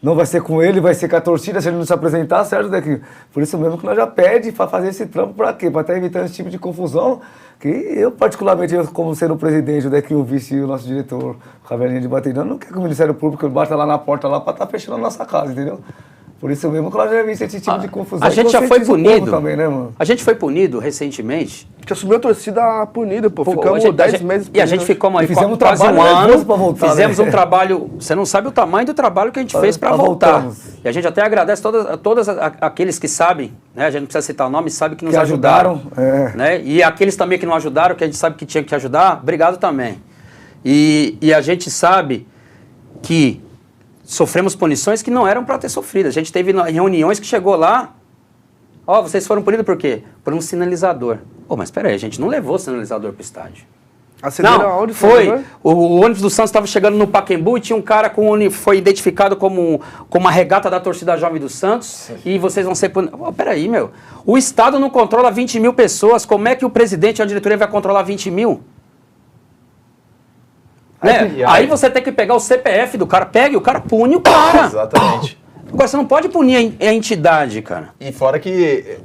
não vai ser com ele, vai ser com a torcida, se ele não se apresentar, certo? Daqui. Por isso mesmo que nós já pede para fazer esse trampo, para quê? Para estar evitando esse tipo de confusão, que eu, particularmente, como sendo o presidente, daqui o vice e o nosso diretor, o Caverninha de Bateirão, não quer que o Ministério Público bata lá na porta lá para estar fechando a nossa casa, entendeu? Por isso mesmo, claro, já vi esse tipo de confusão. A gente já foi punido. Também, né, mano? A gente foi punido recentemente. A gente assumiu a torcida punida, pô. Ficamos 10 meses E a gente ficou aí fizemos quase um um ano. pra voltar, fizemos né? um trabalho. Você não sabe o tamanho do trabalho que a gente fez para voltar. voltarmos. E a gente até agradece todos aqueles que sabem, né? A gente não precisa citar o nome, sabe que nos Que ajudaram. ajudaram, Né? E aqueles também que não ajudaram, que a gente sabe que tinha que ajudar, obrigado também. E a gente sabe que sofremos punições que não eram para ter sofrido. A gente teve reuniões que chegou lá, vocês foram punidos por quê? Por um sinalizador. Mas espera aí, a gente não levou o sinalizador para o estádio. Acenderam aonde? Foi. O ônibus do Santos estava chegando no Pacaembu e tinha um cara foi identificado como uma regata da torcida jovem do Santos. E vocês vão ser punidos. Peraí, meu. O Estado não controla 20 mil pessoas. Como é que o presidente e a diretoria vai controlar 20 mil? Né? Aí você tem que pegar o CPF do cara. Pega o cara, pune o cara. Exatamente. Agora, você não pode punir a entidade, cara. E fora que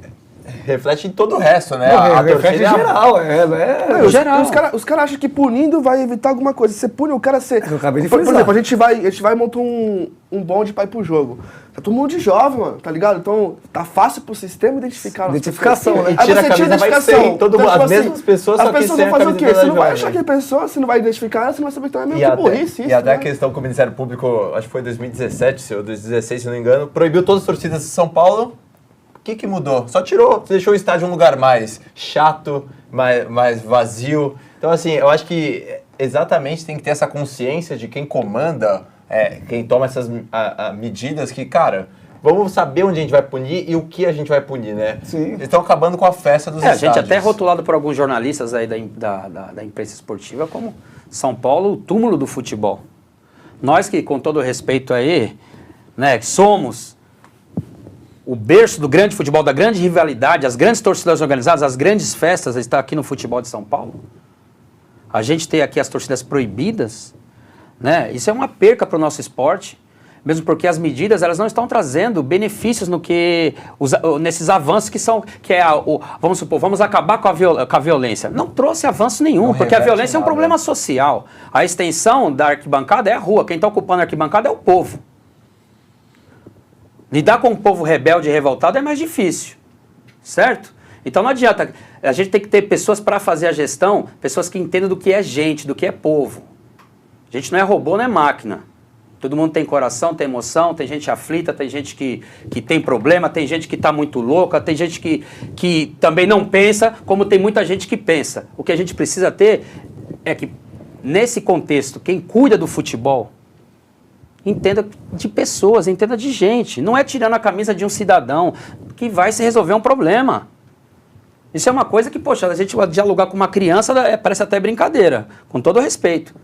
reflete em todo o resto, né? Não, a reflete torcida em geral, geral. Os caras acham que punindo vai evitar alguma coisa. Você pune o cara, você... Eu acabei de por frisar. exemplo, a gente vai montar um bonde pra ir pro jogo. Tá todo mundo de jovem, mano, tá ligado? Então, tá fácil pro sistema identificar. Identificação, né? E tira a camisa, vai sem todo mundo, as mesmas pessoas, só as que pessoas sem vão a fazer o quê? camisa Você não vai da achar jovem. que é pessoa, você não vai identificar ela, você não vai saber que também é E meio até, burrice isso, e até né? a questão que o Ministério Público, acho que foi 2017, ou 2016, se não me engano, proibiu todas as torcidas de São Paulo. O que mudou? Só deixou o estádio um lugar mais chato, mais vazio. Então, assim, eu acho que exatamente tem que ter essa consciência de quem comanda, quem toma essas medidas que, cara, vamos saber onde a gente vai punir e o que a gente vai punir, né? Sim. Eles estão acabando com a festa dos A estádios. gente até é rotulado por alguns jornalistas aí da imprensa esportiva como São Paulo, o túmulo do futebol. Nós que, com todo respeito aí, né, somos o berço do grande futebol, da grande rivalidade, as grandes torcidas organizadas, as grandes festas, está aqui no futebol de São Paulo. A gente tem aqui as torcidas proibidas, né? Isso é uma perca para o nosso esporte, mesmo porque as medidas elas não estão trazendo benefícios nesses avanços vamos supor, vamos acabar com a violência. Não trouxe avanço nenhum, porque a violência é um problema social. A extensão da arquibancada é a rua, quem está ocupando a arquibancada é o povo. Lidar com um povo rebelde e revoltado é mais difícil, certo? Então não adianta, a gente tem que ter pessoas para fazer a gestão, pessoas que entendam do que é gente, do que é povo. A gente não é robô, não é máquina. Todo mundo tem coração, tem emoção, tem gente aflita, tem gente que tem problema, tem gente que está muito louca, tem gente que também não pensa, como tem muita gente que pensa. O que a gente precisa ter é que, nesse contexto, quem cuida do futebol, entenda de pessoas, entenda de gente. Não é tirando a camisa de um cidadão que vai se resolver um problema. Isso é uma coisa que, poxa, a gente dialogar com uma criança parece até brincadeira, com todo respeito.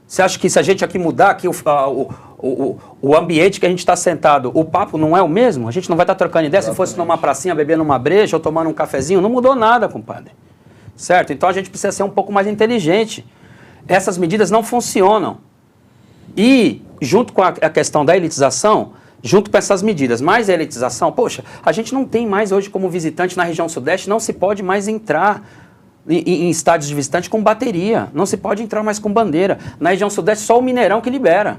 Você acha que se a gente aqui mudar aqui o ambiente que a gente está sentado, o papo não é o mesmo? A gente não vai estar trocando ideia. Se fosse numa pracinha, bebendo uma breja ou tomando um cafezinho, não mudou nada, compadre. Certo? Então a gente precisa ser um pouco mais inteligente. Essas medidas não funcionam. E, junto com a questão da elitização, junto com essas medidas, mais a elitização, poxa, a gente não tem mais hoje como visitante na região sudeste, não se pode mais entrar em estádios de visitante com bateria, não se pode entrar mais com bandeira. Na região sudeste, só o Mineirão que libera.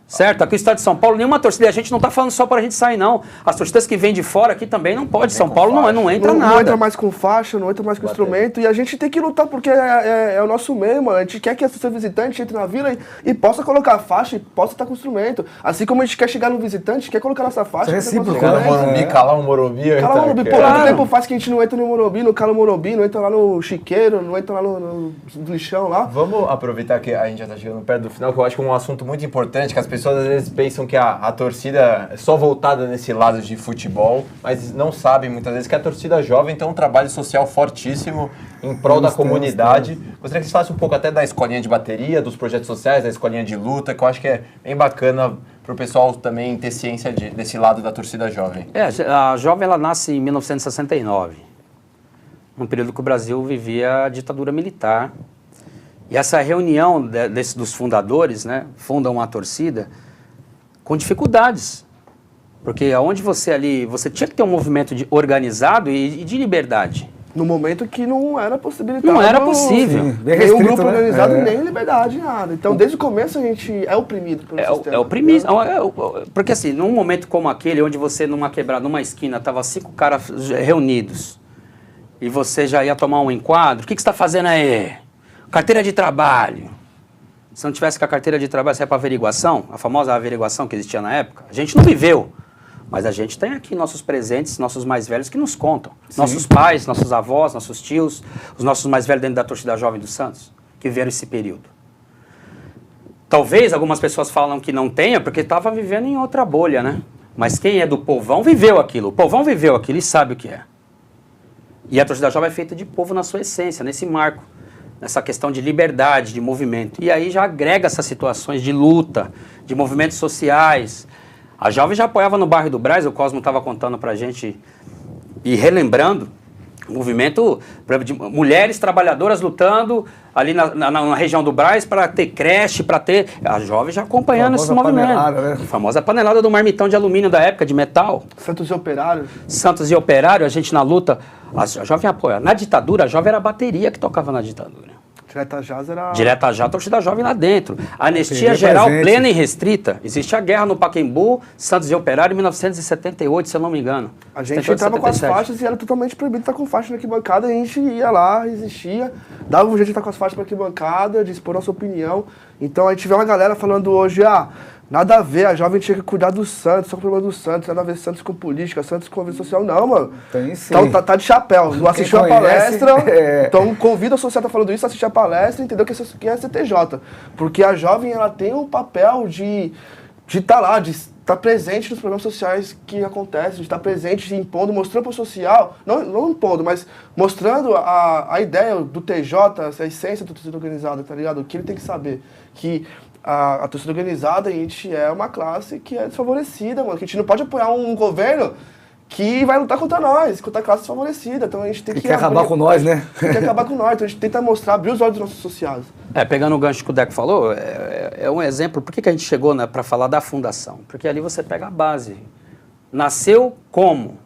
Certo? Aqui no estado de São Paulo, nenhuma torcida, a gente não está falando só para a gente sair, não. As torcidas que vêm de fora aqui também não pode. São Paulo não entra nada. Não entra mais com faixa, não entra mais com instrumento. E a gente tem que lutar, porque é o nosso meio, mano. A gente quer que a seu visitante entre na vila e possa colocar a faixa e possa estar com instrumento. Assim como a gente quer chegar no visitante, quer colocar nossa faixa. É recíproco, Chegar no Morumbi, calar o Morumbi. Cala o Morumbi. Pô, quanto tempo faz que a gente não entra no Morumbi, não cala o Morumbi, não entra lá no chiqueiro, não entra lá no lixão lá. Vamos aproveitar que a gente já está chegando perto do final, que eu acho que é um assunto muito importante, que as pessoas às vezes pensam que a torcida é só voltada nesse lado de futebol, mas não sabem muitas vezes que a torcida jovem tem um trabalho social fortíssimo em prol da comunidade. Gostaria que você falasse um pouco até da escolinha de bateria, dos projetos sociais, da escolinha de luta, que eu acho que é bem bacana para o pessoal também ter ciência desse lado da torcida jovem. A jovem ela nasce em 1969, num período que o Brasil vivia a ditadura militar. E essa reunião dos fundadores, né, fundam a torcida com dificuldades, porque aonde você tinha que ter um movimento organizado e de liberdade. No momento que não era possibilitado. Não era possível. Sim, bem Nem um restrito, grupo né? organizado, nem liberdade, nada. Então, desde o começo, a gente é oprimido pelo sistema. É oprimido. Porque assim, num momento como aquele, onde você numa quebrada, numa esquina, tava 5 caras reunidos, e você já ia tomar um enquadro, o que você está fazendo aí? Carteira de trabalho. Se não tivesse com a carteira de trabalho, você ia para averiguação, a famosa averiguação que existia na época, a gente não viveu. Mas a gente tem aqui nossos presentes, nossos mais velhos que nos contam. Sim. Nossos pais, nossos avós, nossos tios, os nossos mais velhos dentro da torcida jovem do Santos, que viveram esse período. Talvez algumas pessoas falam que não tenha, porque estava vivendo em outra bolha, né? Mas quem é do povão viveu aquilo. O povão viveu aquilo e sabe o que é. E a torcida jovem é feita de povo na sua essência, nesse marco, nessa questão de liberdade, de movimento. E aí já agrega essas situações de luta, de movimentos sociais. A Jovem já apoiava no bairro do Brás, o Cosmo estava contando para a gente e relembrando, o movimento de mulheres trabalhadoras lutando ali na região do Brás para ter creche, para ter... A Jovem já acompanhando esse movimento. Né? A famosa panelada do marmitão de alumínio da época, de metal. Santos e Operário. Santos e Operário, a gente na luta, a Jovem apoia. Na ditadura, a Jovem era a bateria que tocava na ditadura. Direta Já era... Direta Já, a torcida jovem lá dentro. Anistia geral, plena e restrita. Existe a guerra no Pacaembu, Santos e Operário, em 1978, se eu não me engano. A gente entrava com as faixas e era totalmente proibido estar com faixa na arquibancada. A gente ia lá, resistia, dava um jeito de estar com as faixas na arquibancada, de expor nossa opinião. Então a gente vê uma galera falando hoje, nada a ver, a Jovem tinha que cuidar do Santos, só o problema do Santos, nada a ver Santos com política, Santos com vida social. Não, mano. Tem sim. Então tá de chapéu. Não assistiu a palestra, então convida a sociedade tá falando isso, assistir a palestra e entendeu que é CTJ. Porque a Jovem, ela tem um papel de estar lá, de estar presente nos problemas sociais que acontecem, de estar presente, impondo, mostrando para o social, não impondo, mas mostrando a ideia do TJ, a essência da torcida organizada, tá ligado? O que ele tem que saber, que a torcida organizada, a gente é uma classe que é desfavorecida, mano, que a gente não pode apoiar um governo que vai lutar contra nós, contra a classe desfavorecida. Então a gente tem que... quer acabar com nós, né? Quer acabar com nós, então a gente tenta mostrar, abrir os olhos dos nossos associados. Pegando o gancho que o Deco falou, é um exemplo. Por que a gente chegou, né, para falar da fundação? Porque ali você pega a base. Nasceu como?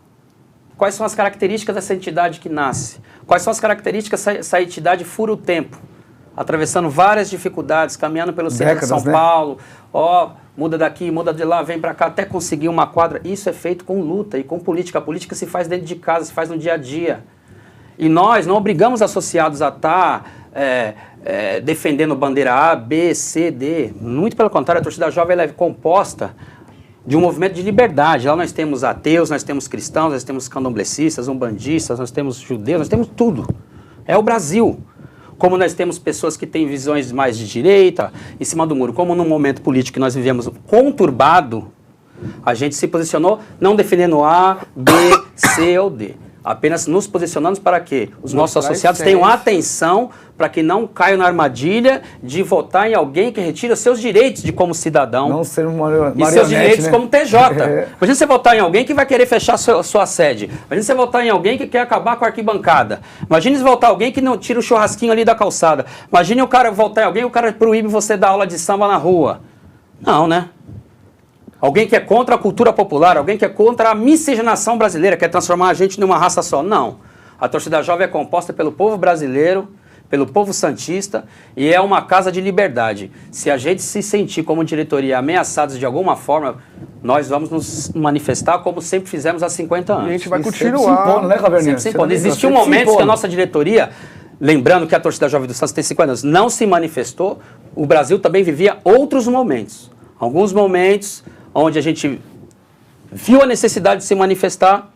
Quais são as características dessa entidade que nasce? Quais são as características dessa entidade fura o tempo? Atravessando várias dificuldades, caminhando pelo centro de São Paulo, muda daqui, muda de lá, vem para cá, até conseguir uma quadra. Isso é feito com luta e com política. A política se faz dentro de casa, se faz no dia a dia. E nós não obrigamos associados a estar defendendo bandeira A, B, C, D. Muito pelo contrário, a torcida jovem ela é composta de um movimento de liberdade. Lá nós temos ateus, nós temos cristãos, nós temos candomblecistas, umbandistas, nós temos judeus, nós temos tudo. É o Brasil. Como nós temos pessoas que têm visões mais de direita, em cima do muro, como no momento político que nós vivemos conturbado, a gente se posicionou não defendendo A, B, C ou D. Apenas nos posicionando para que os nossos associados tenham atenção para que não caiam na armadilha de votar em alguém que retira seus direitos de como cidadão. Não ser uma marionete, e seus direitos, né? Como TJ. Imagina você votar em alguém que vai querer fechar sua sede. Imagina você votar em alguém que quer acabar com a arquibancada. Imagina você votar em alguém que não tira o churrasquinho ali da calçada. Imagina o cara votar em alguém e o cara proíbe você dar aula de samba na rua. Não, né? Alguém que é contra a cultura popular, alguém que é contra a miscigenação brasileira, quer transformar a gente numa raça só. Não. A torcida jovem é composta pelo povo brasileiro, pelo povo santista, e é uma casa de liberdade. Se a gente se sentir como diretoria ameaçados de alguma forma, nós vamos nos manifestar como sempre fizemos há 50 anos. E a gente vai continuar. Sempre se impondo, né, Caverninha? Sempre se impondo. Existiu momentos que a nossa diretoria, lembrando que a torcida jovem do Santos tem 50 anos, não se manifestou. O Brasil também vivia outros momentos. Alguns momentos onde a gente viu a necessidade de se manifestar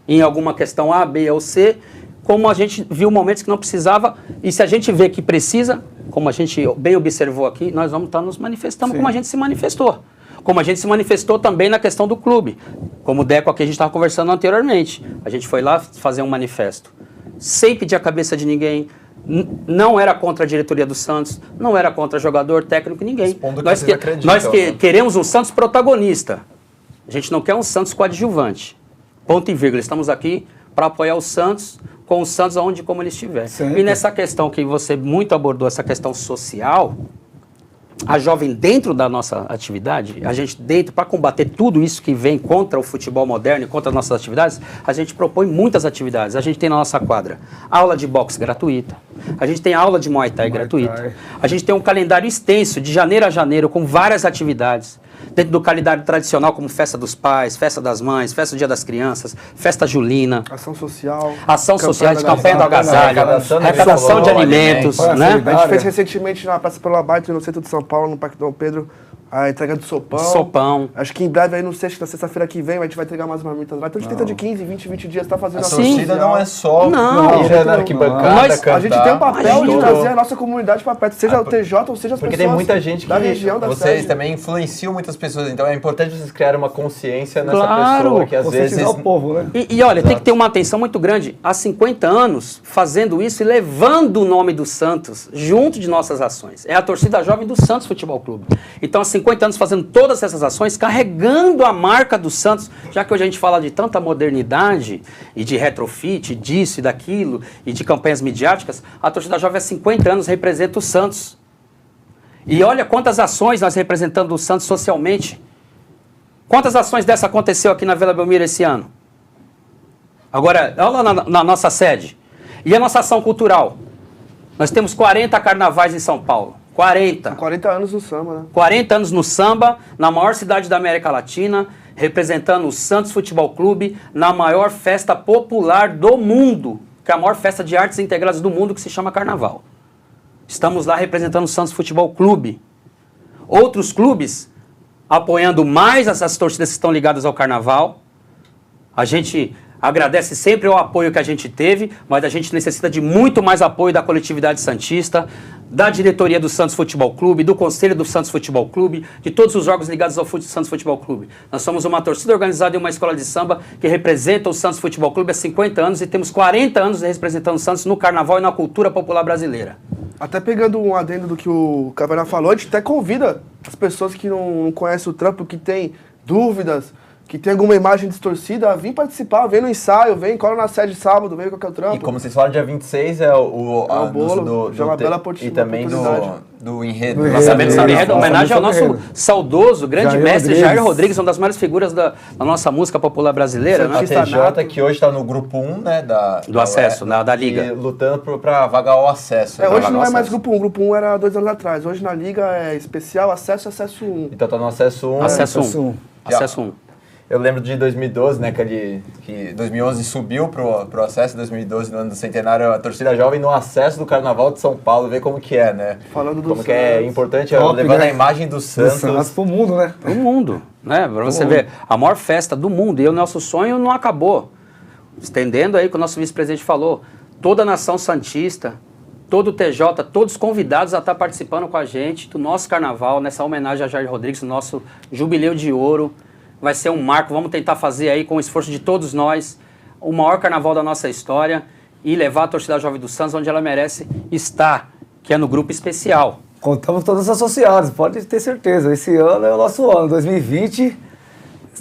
em alguma questão A, B ou C, como a gente viu momentos que não precisava, e se a gente vê que precisa, como a gente bem observou aqui, nós vamos estar nos manifestando como a gente se manifestou. Como a gente se manifestou também na questão do clube. Como o Deco aqui a gente estava conversando anteriormente. A gente foi lá fazer um manifesto. Sem pedir a cabeça de ninguém, não era contra a diretoria do Santos, não era contra jogador, técnico, ninguém. Nós queremos um Santos protagonista. A gente não quer um Santos coadjuvante. Ponto e vírgula. Estamos aqui para apoiar o Santos, com o Santos aonde como ele estiver. Sempre. E nessa questão que você muito abordou, essa questão social, a jovem dentro da nossa atividade, a gente dentro, para combater tudo isso que vem contra o futebol moderno e contra as nossas atividades, a gente propõe muitas atividades. A gente tem na nossa quadra aula de boxe gratuita, a gente tem aula de Muay Thai gratuita, a gente tem um calendário extenso, de janeiro a janeiro, com várias atividades. Dentro do calendário tradicional, como festa dos pais, festa das mães, festa do dia das crianças, festa julina. Ação social. Ação social, de campanha do agasalho, arrecadação de alimentos, né? A gente fez recentemente na Praça Pelo Abaito, no centro de São Paulo, no Parque Dom Pedro, a entrega do sopão. Sopão. Acho que em breve, aí, não sei, na sexta-feira que vem, a gente vai entregar umas marmitas lá. Então a gente tenta de 15, 20 dias, tá fazendo A ação torcida social. não é só Não. ir na arquibancada, cantar. A gente tem um papel de Todo- trazer a nossa comunidade para perto, seja o TJ ou seja as Porque pessoas tem muita gente da que região da vocês sede. também influenciam muitas pessoas, então é importante vocês criarem uma consciência nessa Claro. pessoa que às vezes... Conscientizar o povo, né? E olha, tem que ter uma atenção muito grande. Há 50 anos, fazendo isso e levando o nome do Santos junto de nossas ações. É a torcida jovem do Santos Futebol Clube. Então, há 50 anos fazendo todas essas ações, carregando a marca do Santos, já que hoje a gente fala de tanta modernidade e de retrofit, disso e daquilo, e de campanhas midiáticas, a torcida jovem há 50 anos representa o Santos. E olha quantas ações nós representando o Santos socialmente. Quantas ações dessa aconteceu aqui na Vila Belmiro esse ano? Agora, olha lá na nossa sede. E a nossa ação cultural? Nós temos 40 carnavais em São Paulo. 40. 40 anos no samba, né? 40 anos no samba, na maior cidade da América Latina, representando o Santos Futebol Clube na maior festa popular do mundo, que é a maior festa de artes integradas do mundo, que se chama Carnaval. Estamos lá representando o Santos Futebol Clube. Outros clubes apoiando mais essas torcidas que estão ligadas ao Carnaval. A gente agradece sempre o apoio que a gente teve, mas a gente necessita de muito mais apoio da coletividade santista, da diretoria do Santos Futebol Clube, do Conselho do Santos Futebol Clube, de todos os órgãos ligados ao Santos Futebol Clube. Nós somos uma torcida organizada e uma escola de samba que representa o Santos Futebol Clube há 50 anos e temos 40 anos representando o Santos no Carnaval e na cultura popular brasileira. Até pegando um adendo do que o Caverna falou, a gente até convida as pessoas que não conhecem o trampo, que tem dúvidas, que tem alguma imagem distorcida, a vir participar, vem no ensaio, vem, cola na sede sábado, vem qualquer trampo. E como vocês falaram, dia 26 é o bolo, já é uma bela e também do enredo. Do Lançamento enredo, do enredo, homenagem ao nosso enredo. saudoso, grande Jair mestre Rodrigues. Jair Rodrigues, uma das maiores figuras da nossa música popular brasileira, né? A TJ, que hoje está no grupo 1, né, Do acesso, da Liga. E lutando para vagar o acesso. Hoje não é mais acesso. grupo 1, grupo 1 era 2 anos atrás. Hoje na Liga é especial, acesso 1. Então tá no acesso 1. Acesso acesso 1. um. Acesso 1. Eu lembro de 2012, né, que 2011 subiu pro acesso, 2012 no ano do centenário, a torcida jovem no acesso do Carnaval de São Paulo, ver como que é, né? Falando do como que é Santos. importante Top, levando né? a imagem do Do Santos. Santos pro mundo, né? Do mundo, né? Pra você ver, a maior festa do mundo. E o nosso sonho não acabou. Estendendo aí o que o nosso vice-presidente falou, toda a nação santista, todo o TJ, todos convidados a estar participando com a gente do nosso carnaval, nessa homenagem a Jair Rodrigues, no nosso jubileu de ouro. Vai ser um marco, vamos tentar fazer aí com o esforço de todos nós, o maior carnaval da nossa história e levar a torcida jovem do Santos onde ela merece estar, que é no grupo especial. Contamos com todos os associados, pode ter certeza. Esse ano é o nosso ano, 2020.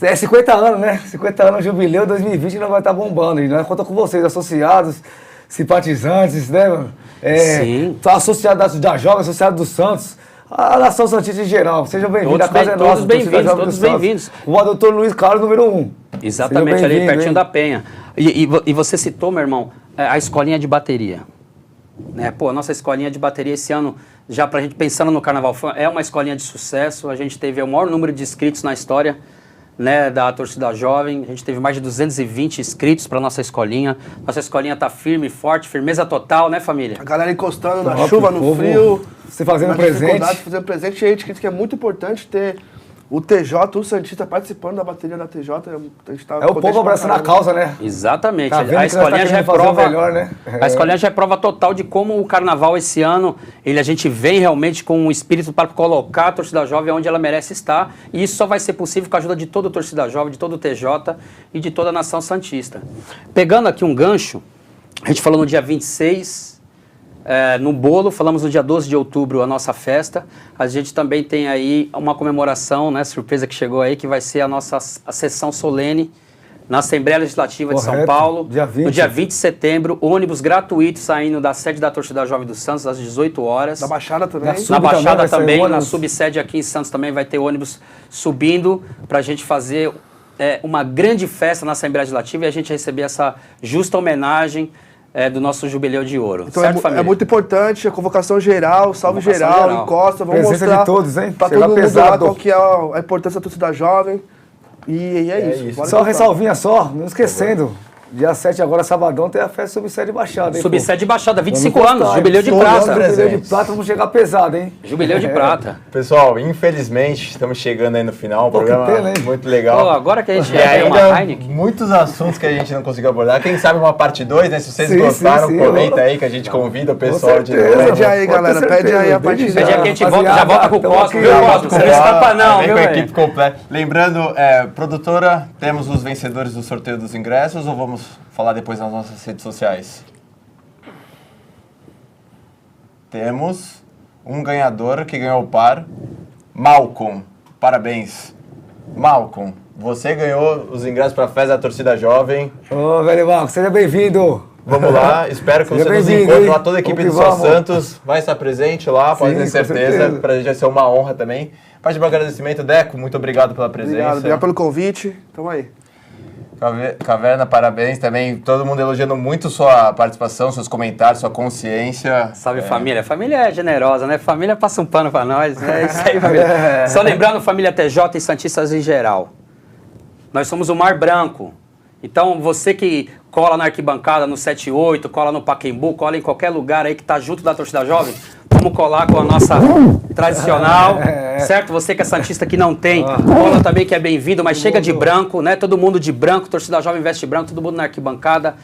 É 50 anos, né? 50 anos, jubileu, 2020 nós vai estar bombando. E nós contamos com vocês, associados, simpatizantes, né, mano? Sim. Associados da Jovem, associados do Santos. A nação santista em geral. Sejam bem-vindos. Todos A casa é todos nossa. bem-vindos, torcida Jovem todos do Santos. bem-vindos. O doutor Luiz Carlos, número 1. Exatamente, Seja ali bem-vindo, pertinho hein? da Penha. E você citou, meu irmão, a escolinha de bateria. Né? Pô, a nossa escolinha de bateria esse ano, já pra gente pensando no Carnaval, é uma escolinha de sucesso. A gente teve o maior número de inscritos na história, né, da torcida jovem. A gente teve mais de 220 inscritos para nossa escolinha. Nossa escolinha tá firme, forte, firmeza total, né, família? A galera encostando na Top, chuva, no povo, frio. você fazendo na presente. dificuldade, fazendo presente. E a gente acredita que é muito importante ter o TJ, o Santista, participando da bateria da TJ. A gente tá É o povo abraçando a causa, né? Exatamente. Tá vendo A que nós tá escolinha já é querendo fazer o prova. melhor, né? A escolinha já é prova total de como o carnaval esse ano, a gente vem realmente com um espírito para colocar a torcida jovem onde ela merece estar. E isso só vai ser possível com a ajuda de toda a torcida jovem, de todo o TJ e de toda a nação santista. Pegando aqui um gancho, a gente falou no dia 26. No bolo, falamos no dia 12 de outubro a nossa festa. A gente também tem aí uma comemoração, né, surpresa que chegou aí, que vai ser a nossa sessão solene, na Assembleia Legislativa de São Correto. Paulo, Dia 20. no dia 20 de setembro, ônibus gratuito saindo da sede da Torcida Jovem do Santos às 18 horas. Da Baixada também. Da Na Sub também Baixada vai sair também, na ônibus. subsede aqui em Santos também vai ter ônibus subindo para a gente fazer uma grande festa na Assembleia Legislativa e a gente receber essa justa homenagem do nosso Jubileu de Ouro. Então Certo, família? é muito importante a convocação geral, salve Convocação geral, geral. encosta, vamos Presença mostrar de todos, hein? pra Chegar todo mundo lá pesado. qual que é a importância da torcida jovem. E é isso. isso. Bora Só contar. ressalvinha só, não esquecendo. Dia 7 agora, sabadão, tem a festa subsede Baixada, hein? Subsede de Baixada, 25 Vamos anos, postar, Jubileu de todos Prata. Jubileu de presentes. Prata, vamos chegar pesado, hein? Jubileu de Prata. Pessoal, infelizmente, estamos chegando aí no final. Pô, que Programa pena, hein? muito legal. Pô, agora que a gente E tem uma ainda Heineken. muitos assuntos que a gente não conseguiu abordar. Quem sabe uma parte 2, né? Se vocês Sim, gostaram, sim, comenta aí que a gente convida o pessoal de certeza, novo. Pede aí, Pode ter galera, pede certeza, aí a desde partir já. Pede aí que a gente Rapaziada, volta, já volta com o tamo Cosmo, aqui, viu, ó. Cosmo? Você não escapa não, Vem viu, com a velho? equipe completa. Lembrando, produtora, temos os vencedores do sorteio dos ingressos ou vamos falar depois nas nossas redes sociais? Temos um ganhador que ganhou o par, Malcolm. Parabéns. Malcolm, você ganhou os ingressos para a festa da Torcida Jovem. Ô, velho Marcos, seja bem-vindo. Vamos lá, espero que Seja você nos bem-vindo, encontre hein? lá. Toda a equipe do Vamos que Só vamos. Santos vai estar presente lá, pode Sim, ter com certeza. certeza. Para a gente vai ser uma honra também. Parte do agradecimento, Deco, muito obrigado pela presença. Obrigado pelo convite. Tamo aí. Caverna, parabéns também. Todo mundo elogiando muito sua participação, seus comentários, sua consciência. Salve família. Família é generosa, né? Família passa um pano pra nós. É isso aí, família. Só lembrando, família TJ e Santistas em geral. Nós somos o Mar Branco. Então, você que cola na arquibancada, no 78, cola no Pacaembu, cola em qualquer lugar aí que tá junto da torcida jovem, vamos colar com a nossa tradicional, certo? Você que é santista que não tem, cola também que é bem-vindo, mas chega de branco, né? Todo mundo de branco, torcida jovem veste branco, todo mundo na arquibancada,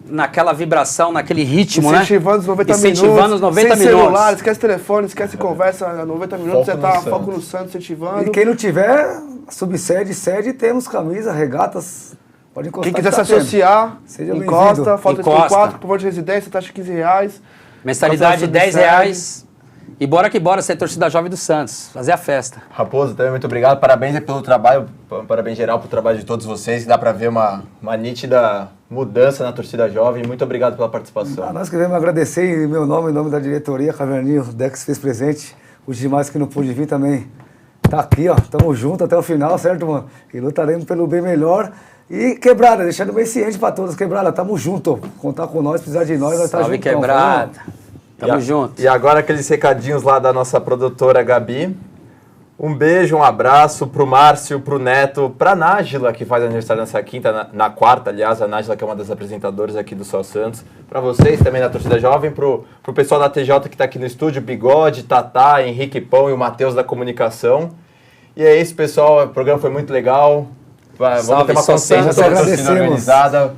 naquela vibração, naquele ritmo, Incentivando os 90 Incentivando minutos. os 90 sem minutos. celular, esquece telefone, esquece conversa. 90 minutos Foco você tá no foco Santos. no Santos, incentivando. E quem não tiver, subsede, sede, temos camisa, regatas. Pode encostar. Quem quiser que se tá tendo. associar, Seja encosta, bem-vindo. falta Encosta. 34, por favor de residência, taxa de R$15. Mensalidade Fazer a R$10. E bora que bora ser torcida jovem do Santos, fazer a festa. Raposo, também muito obrigado. Parabéns aí pelo trabalho, parabéns geral pelo trabalho de todos vocês. Dá pra ver uma nítida mudança na torcida jovem. Muito obrigado pela participação. Nós queremos agradecer em meu nome, em nome da diretoria, Caverninho, o Dex fez presente. Os demais que não pôde vir também tá aqui, ó. Tamo junto até o final, certo, mano? E lutaremos pelo bem melhor. E Quebrada, deixando bem ciente pra todos. Quebrada, tamo junto. Contar com nós, precisar de nós, nós tá Salve junto. Quebrada. Tamo E junto. E agora aqueles recadinhos lá da nossa produtora Gabi. Um beijo, um abraço pro Márcio, pro Neto, pra Nájila, que faz aniversário nessa quinta, na quarta, aliás, a Nájila, que é uma das apresentadoras aqui do Só Santos. Pra vocês também da Torcida Jovem, pro pessoal da TJ que tá aqui no estúdio, Bigode, Tatá, Henrique Pão e o Matheus da Comunicação. E é isso, pessoal, o programa foi muito legal. Vamos Salve, ter uma Só consciência Santos. sobre a torcida Agradecemos. organizada.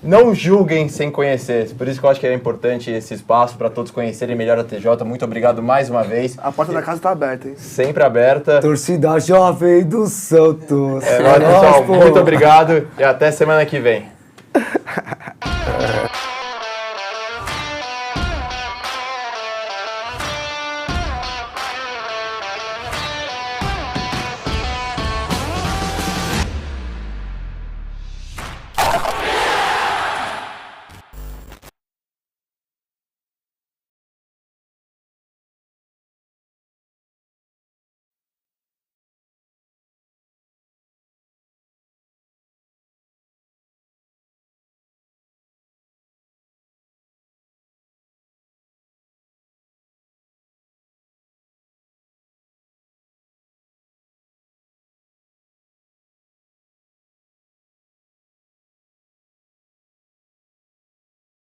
Não julguem sem conhecer. Por isso que eu acho que é importante esse espaço para todos conhecerem melhor a TJ. Muito obrigado mais uma vez. A porta da casa tá aberta, hein? Sempre aberta. Torcida jovem do Santos. É nóis, pessoal. pô. Muito obrigado e até semana que vem.